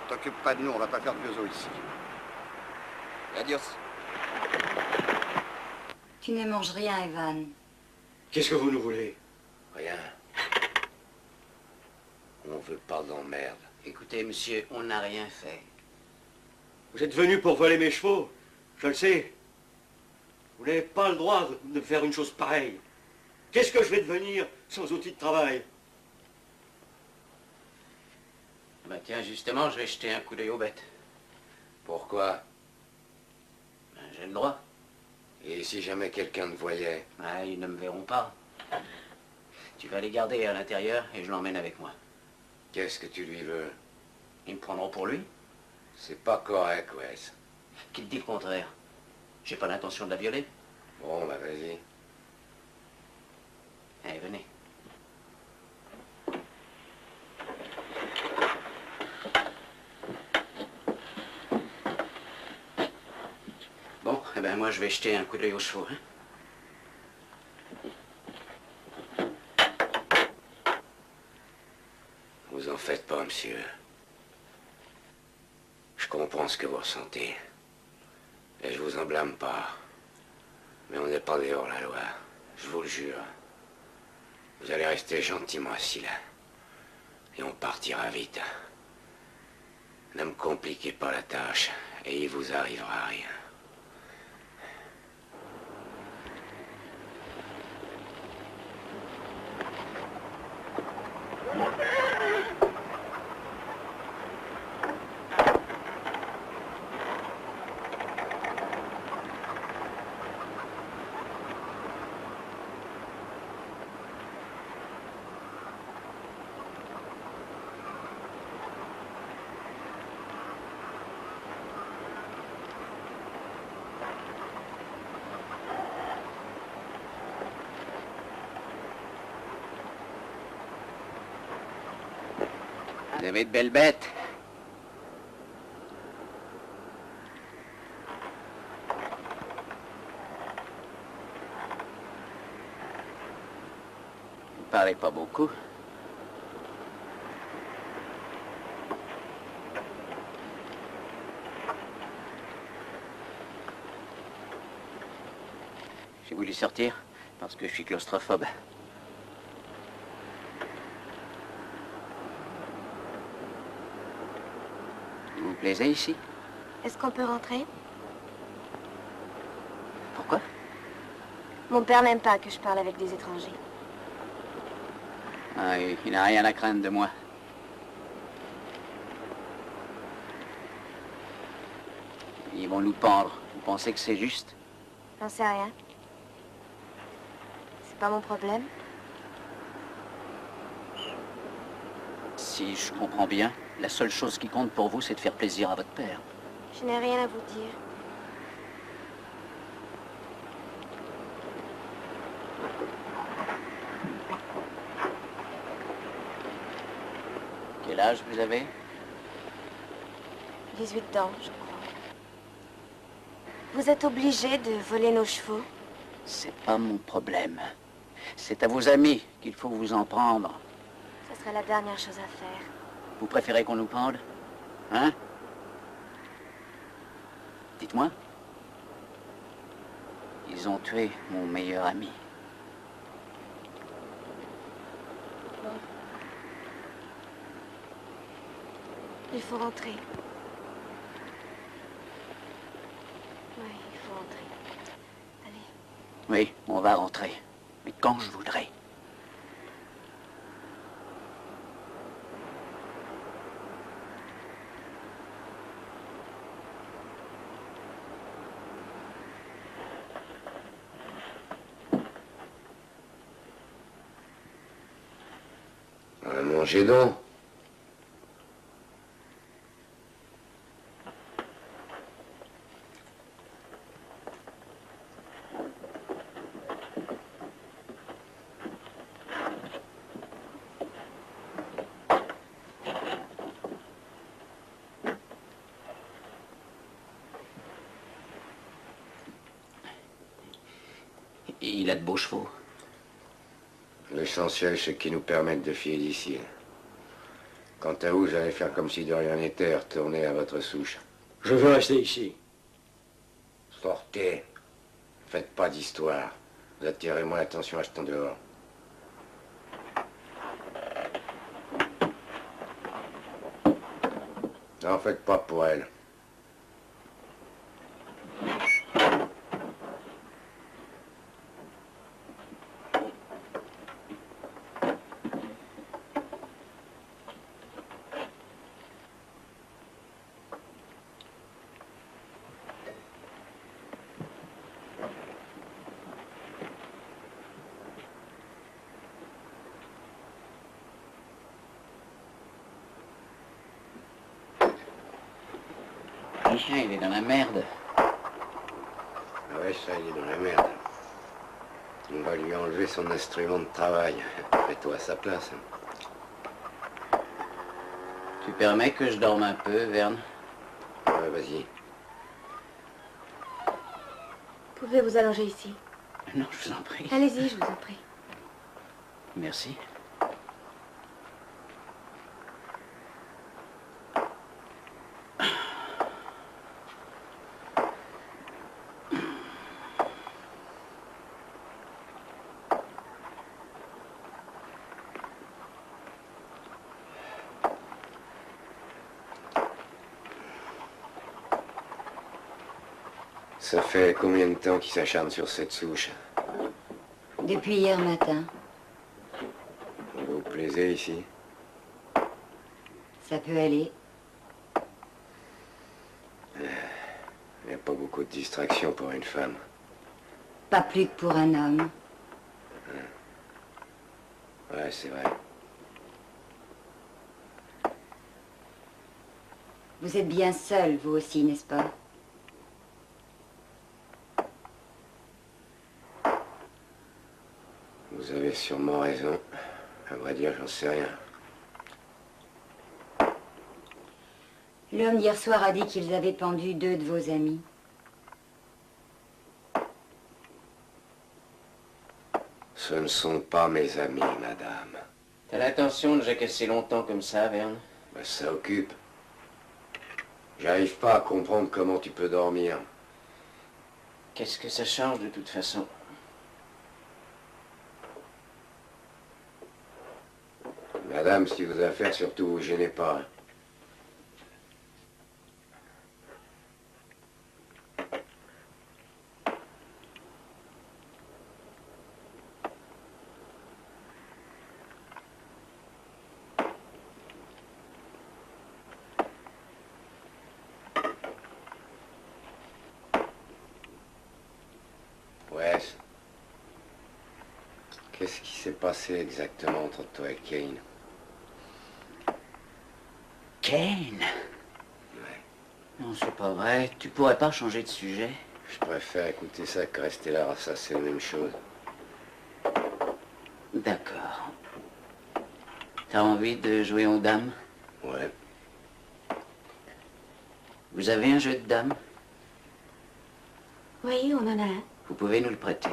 Speaker 5: T'occupe pas de nous, on va pas faire de vieux os ici.
Speaker 10: Adios.
Speaker 8: Tu ne manges rien, Evan.
Speaker 9: Qu'est-ce que vous nous voulez?
Speaker 2: Rien. On veut pas d'emmerde.
Speaker 4: Écoutez, monsieur, on n'a rien fait.
Speaker 9: Vous êtes venu pour voler mes chevaux, je le sais. Vous n'avez pas le droit de faire une chose pareille. Qu'est-ce que je vais devenir sans outil de travail?
Speaker 4: Bah tiens, justement, je vais jeter un coup d'œil aux bêtes.
Speaker 2: Pourquoi?
Speaker 4: Ben, j'ai le droit.
Speaker 2: Et si jamais quelqu'un te voyait?
Speaker 4: Ah, ils ne me verront pas. Tu vas les garder à l'intérieur et je l'emmène avec moi.
Speaker 2: Qu'est-ce que tu lui veux?
Speaker 4: Ils me prendront pour lui.
Speaker 2: C'est pas correct, Wes.
Speaker 4: Qui te dit le contraire? J'ai pas l'intention de la violer.
Speaker 2: Bon, bah vas-y.
Speaker 4: Allez, venez. Bon, eh ben moi je vais jeter un coup d'œil aux chevaux. Hein.
Speaker 2: Vous en faites pas, monsieur. Je comprends ce que vous ressentez. Et je vous en blâme pas. Mais on n'est pas dehors la loi. Je vous le jure. Vous allez rester gentiment assis là. Et on partira vite. Ne me compliquez pas la tâche. Et il vous arrivera rien.
Speaker 4: Vous avez de belles bêtes. Vous parlez pas beaucoup. J'ai voulu sortir parce que je suis claustrophobe. Vous vous plaisez ici?
Speaker 11: Est-ce qu'on peut rentrer?
Speaker 4: Pourquoi?
Speaker 11: Mon père n'aime pas que je parle avec des étrangers.
Speaker 4: Ah, il n'a rien à craindre de moi. Ils vont nous pendre. Vous pensez que c'est juste?
Speaker 11: J'en sais rien. C'est pas mon problème.
Speaker 4: Si je comprends bien, la seule chose qui compte pour vous, c'est de faire plaisir à votre père.
Speaker 11: Je n'ai rien à vous dire.
Speaker 4: Quel âge vous avez?
Speaker 11: 18 ans, je crois. Vous êtes obligé de voler nos chevaux?
Speaker 4: C'est pas mon problème. C'est à vos amis qu'il faut vous en prendre.
Speaker 11: Ce serait la dernière chose à faire.
Speaker 4: Vous préférez qu'on nous pende? Hein? Dites-moi. Ils ont tué mon meilleur ami.
Speaker 11: Bon. Il faut rentrer. Oui, il faut rentrer. Allez.
Speaker 4: Oui, on va rentrer. Mais quand je voudrais.
Speaker 2: Mangez donc.
Speaker 4: Il a de beaux chevaux.
Speaker 2: L'essentiel, c'est qu'ils nous permettent de filer d'ici. Quant à vous, j'allais faire comme si de rien n'était et retourner à votre souche.
Speaker 9: Je veux rester ici.
Speaker 2: Sortez. Faites pas d'histoire. Vous attirez moins l'attention en restant dehors. N'en faites pas pour elle.
Speaker 4: Le chien, il est dans la merde.
Speaker 2: Ah ouais, ça, il est dans la merde. On va lui enlever son instrument de travail. Mets-toi à sa place.
Speaker 4: Tu permets que je dorme un peu, Verne?
Speaker 2: Ouais, vas-y.
Speaker 11: Pouvez vous allonger ici?
Speaker 4: Non, je vous en prie.
Speaker 11: Allez-y, je vous en prie.
Speaker 4: Merci.
Speaker 2: Ça fait combien de temps qu'il s'acharne sur cette souche?
Speaker 8: Depuis hier matin.
Speaker 2: Vous vous plaisez ici?
Speaker 8: Ça peut aller.
Speaker 2: Il n'y a pas beaucoup de distractions pour une femme.
Speaker 8: Pas plus que pour un homme.
Speaker 2: Ouais, c'est vrai.
Speaker 8: Vous êtes bien seul, vous aussi, n'est-ce pas?
Speaker 2: Vous avez sûrement raison. À vrai dire, j'en sais rien.
Speaker 8: L'homme d'hier soir a dit qu'ils avaient pendu 2 de vos amis.
Speaker 2: Ce ne sont pas mes amis, madame.
Speaker 4: T'as l'intention de jacasser longtemps comme ça, Verne?
Speaker 2: Ben, ça occupe. J'arrive pas à comprendre comment tu peux dormir.
Speaker 4: Qu'est-ce que ça change de toute façon?
Speaker 2: Madame, si vos affaires, surtout vous gênez pas. Wes, qu'est-ce qui s'est passé exactement entre toi et Kane?
Speaker 4: Kane?
Speaker 2: Ouais.
Speaker 4: Non, c'est pas vrai. Tu pourrais pas changer de sujet?
Speaker 2: Je préfère écouter ça que rester là à ressasser la même chose.
Speaker 4: D'accord. T'as envie de jouer aux dames?
Speaker 2: Ouais.
Speaker 4: Vous avez un jeu de dames?
Speaker 11: Oui, on en a un.
Speaker 4: Vous pouvez nous le prêter.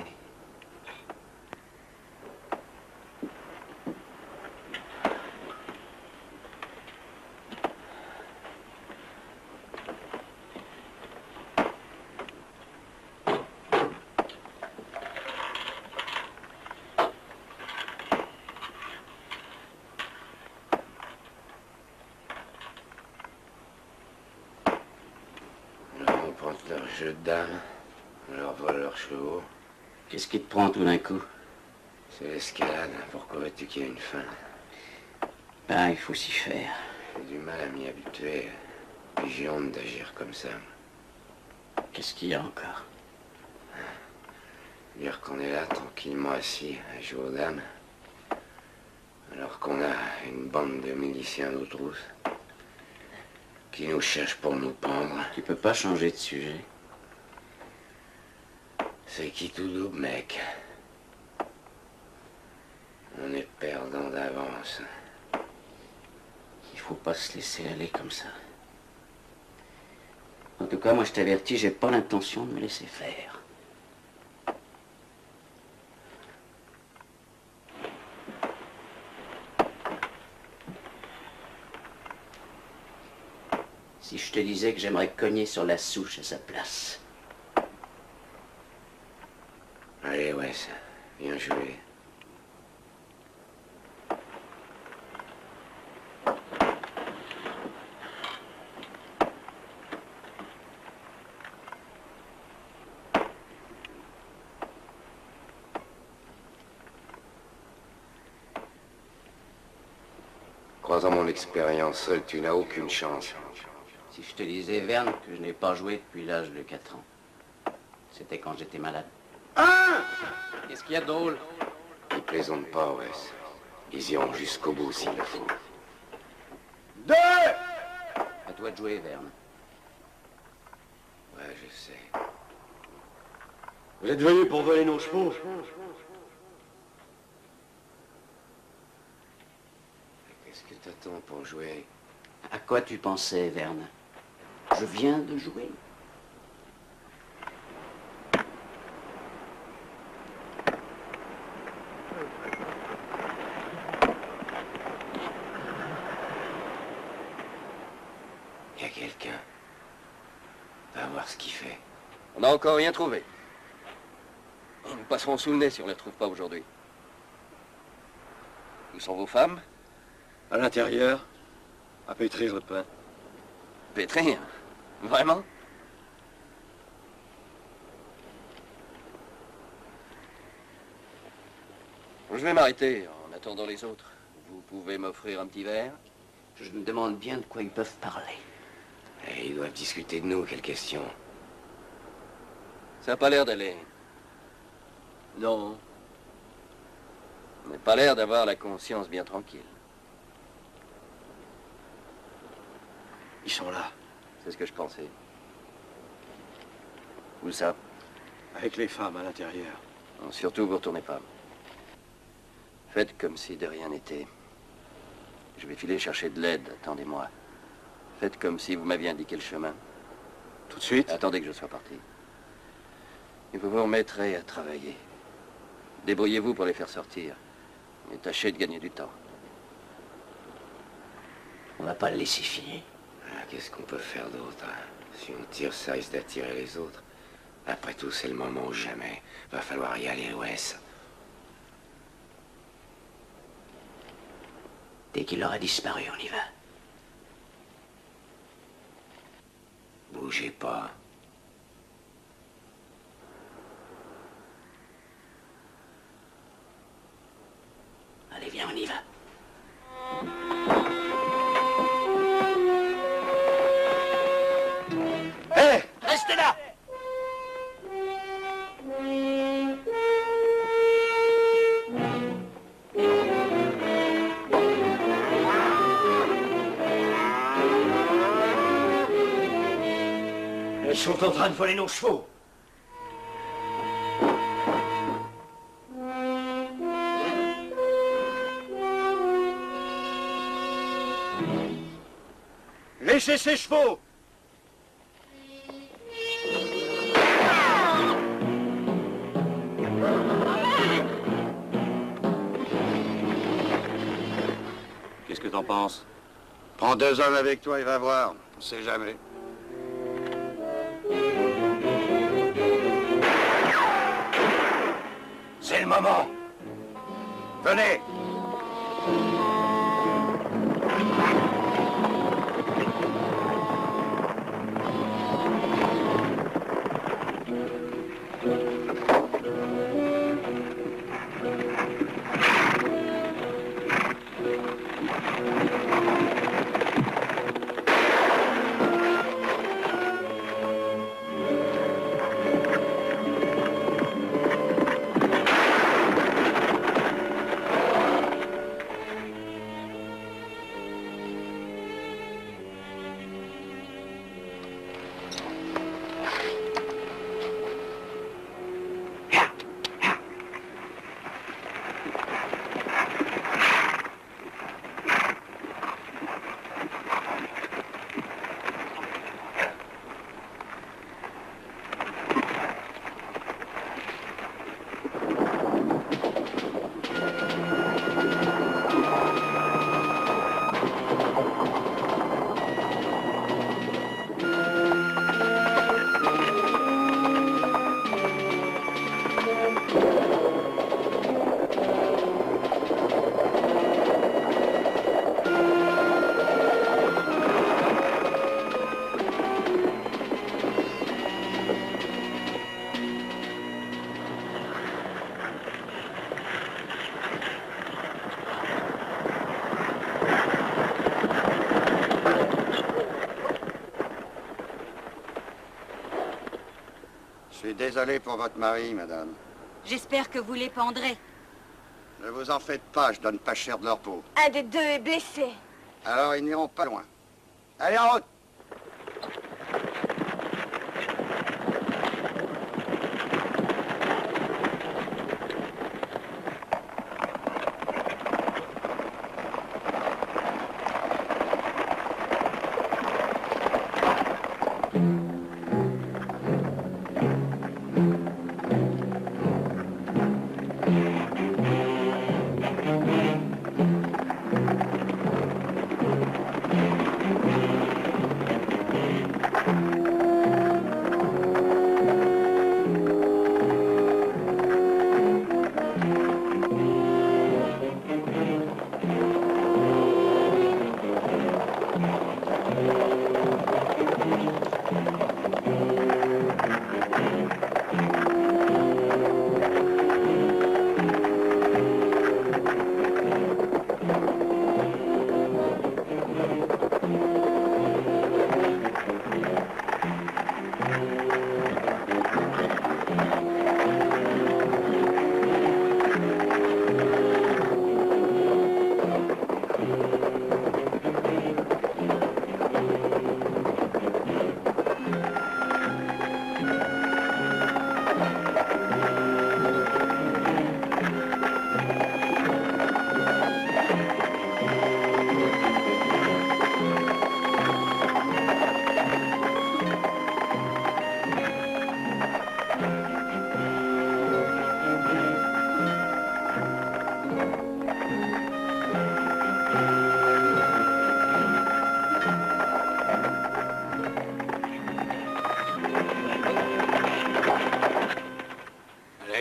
Speaker 2: Alors on prend leur jeu de dames, on leur vole leurs chevaux.
Speaker 4: Qu'est-ce qui te prend tout d'un coup?
Speaker 2: C'est l'escalade, pourquoi veux-tu qu'il y ait une fin?
Speaker 4: Ben, il faut s'y faire.
Speaker 2: J'ai du mal à m'y habituer. Puis j'ai honte d'agir comme ça.
Speaker 4: Qu'est-ce qu'il y a encore?
Speaker 2: Dire qu'on est là, tranquillement assis, à jouer aux dames. Alors qu'on a une bande de miliciens d'eau trousse qui nous cherchent pour nous pendre.
Speaker 4: Tu peux pas changer de sujet.
Speaker 2: C'est qui tout double, mec? On est perdant d'avance.
Speaker 4: Il faut pas se laisser aller comme ça. En tout cas, moi je t'avertis, j'ai pas l'intention de me laisser faire. Si je te disais que j'aimerais cogner sur la souche à sa place.
Speaker 2: Allez, Wes, viens jouer. Croisant mon expérience, seul tu n'as aucune chance.
Speaker 4: Si je te disais, Verne, que je n'ai pas joué depuis l'âge de 4 ans. C'était quand j'étais malade. Qu'est-ce qu'il y a de drôle?
Speaker 2: Ils plaisantent pas, Wes. Ils iront jusqu'au bout s'il le faut.
Speaker 4: 2! À toi de jouer, Verne.
Speaker 2: Ouais, je sais.
Speaker 9: Vous êtes venus pour voler nos chevaux?
Speaker 2: Qu'est-ce que t'attends pour jouer?
Speaker 4: À quoi tu pensais, Verne? Je viens de jouer.
Speaker 2: Il y a quelqu'un. Va voir ce qu'il fait.
Speaker 10: On n'a encore rien trouvé. Ils nous passeront sous le nez si on ne les retrouve pas aujourd'hui. Où sont vos femmes?
Speaker 9: À l'intérieur, à pétrir le pain.
Speaker 10: Pétrir? Vraiment? Je vais m'arrêter en attendant les autres. Vous pouvez m'offrir un petit verre?
Speaker 4: Je me demande bien de quoi ils peuvent parler.
Speaker 2: Et ils doivent discuter de nous, quelle question?
Speaker 10: Ça n'a pas l'air d'aller.
Speaker 9: Non.
Speaker 10: On n'a pas l'air d'avoir la conscience bien tranquille.
Speaker 9: Ils sont là,
Speaker 10: C'est ce que je pensais. Où ça?
Speaker 9: avec les femmes à l'intérieur.
Speaker 10: Non, surtout, vous retournez pas. Faites comme si de rien n'était. Je vais filer chercher de l'aide. Attendez-moi. Faites comme si vous m'aviez indiqué le chemin.
Speaker 7: Tout de suite?
Speaker 10: Attendez que je sois parti. Et vous vous remettrez à travailler. Débrouillez-vous pour les faire sortir. Et tâchez de gagner du temps.
Speaker 4: On va pas le laisser filer.
Speaker 2: Ah, qu'est-ce qu'on peut faire d'autre, hein? Si on tire, ça risque d'attirer les autres. Après tout, c'est le moment ou jamais. Va falloir y aller, Wes.
Speaker 4: Dès qu'il aura disparu, on y va.
Speaker 2: Bougez pas.
Speaker 4: Allez, viens, on y va.
Speaker 5: Hé!
Speaker 4: Restez là!
Speaker 9: Ils sont en train de voler nos chevaux. Laissez ces chevaux!
Speaker 6: Qu'est-ce que t'en penses?
Speaker 5: Prends 2 hommes avec toi et va voir. On sait jamais. C'est le moment. Venez. Je suis désolé pour votre mari, madame.
Speaker 11: J'espère que vous les pendrez.
Speaker 5: Ne vous en faites pas, je donne pas cher de leur peau.
Speaker 11: Un des deux est blessé.
Speaker 5: Alors ils n'iront pas loin. Allez, en route!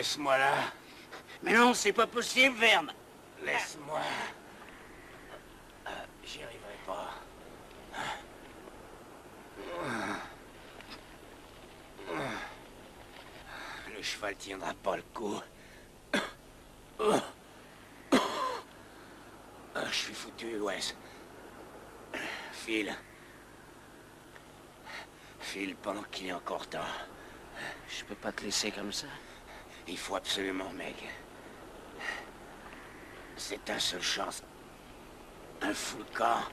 Speaker 2: Laisse-moi là.
Speaker 12: Mais non, c'est pas possible, Verne.
Speaker 2: Laisse-moi. J'y arriverai pas. Le cheval tiendra pas le coup. Je suis foutu, Wes. File. File pendant qu'il est encore temps.
Speaker 12: Je peux pas te laisser comme ça.
Speaker 2: Il faut absolument, mec. C'est ta seule chance. Un fou camp.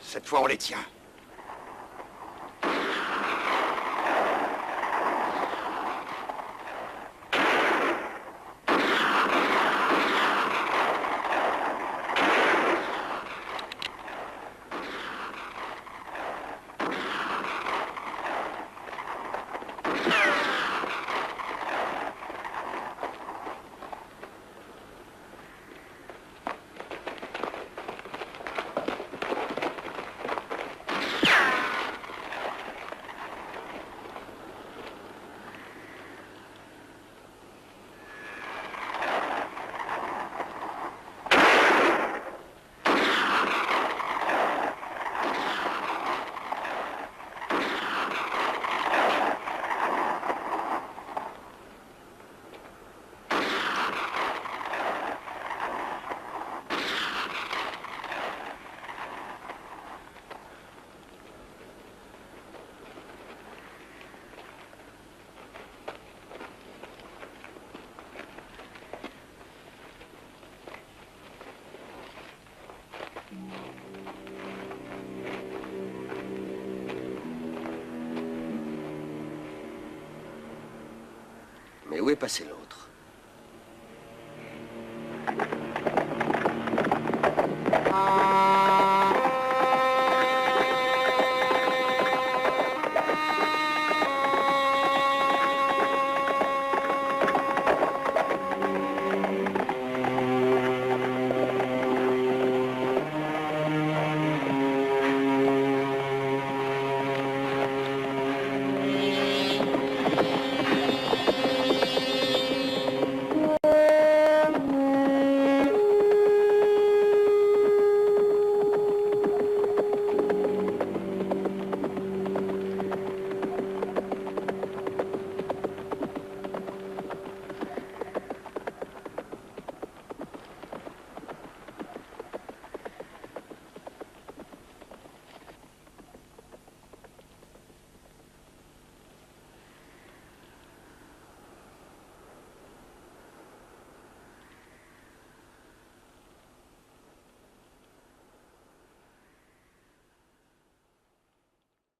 Speaker 2: Cette fois, on les tient.
Speaker 3: Mais où est passé l'autre?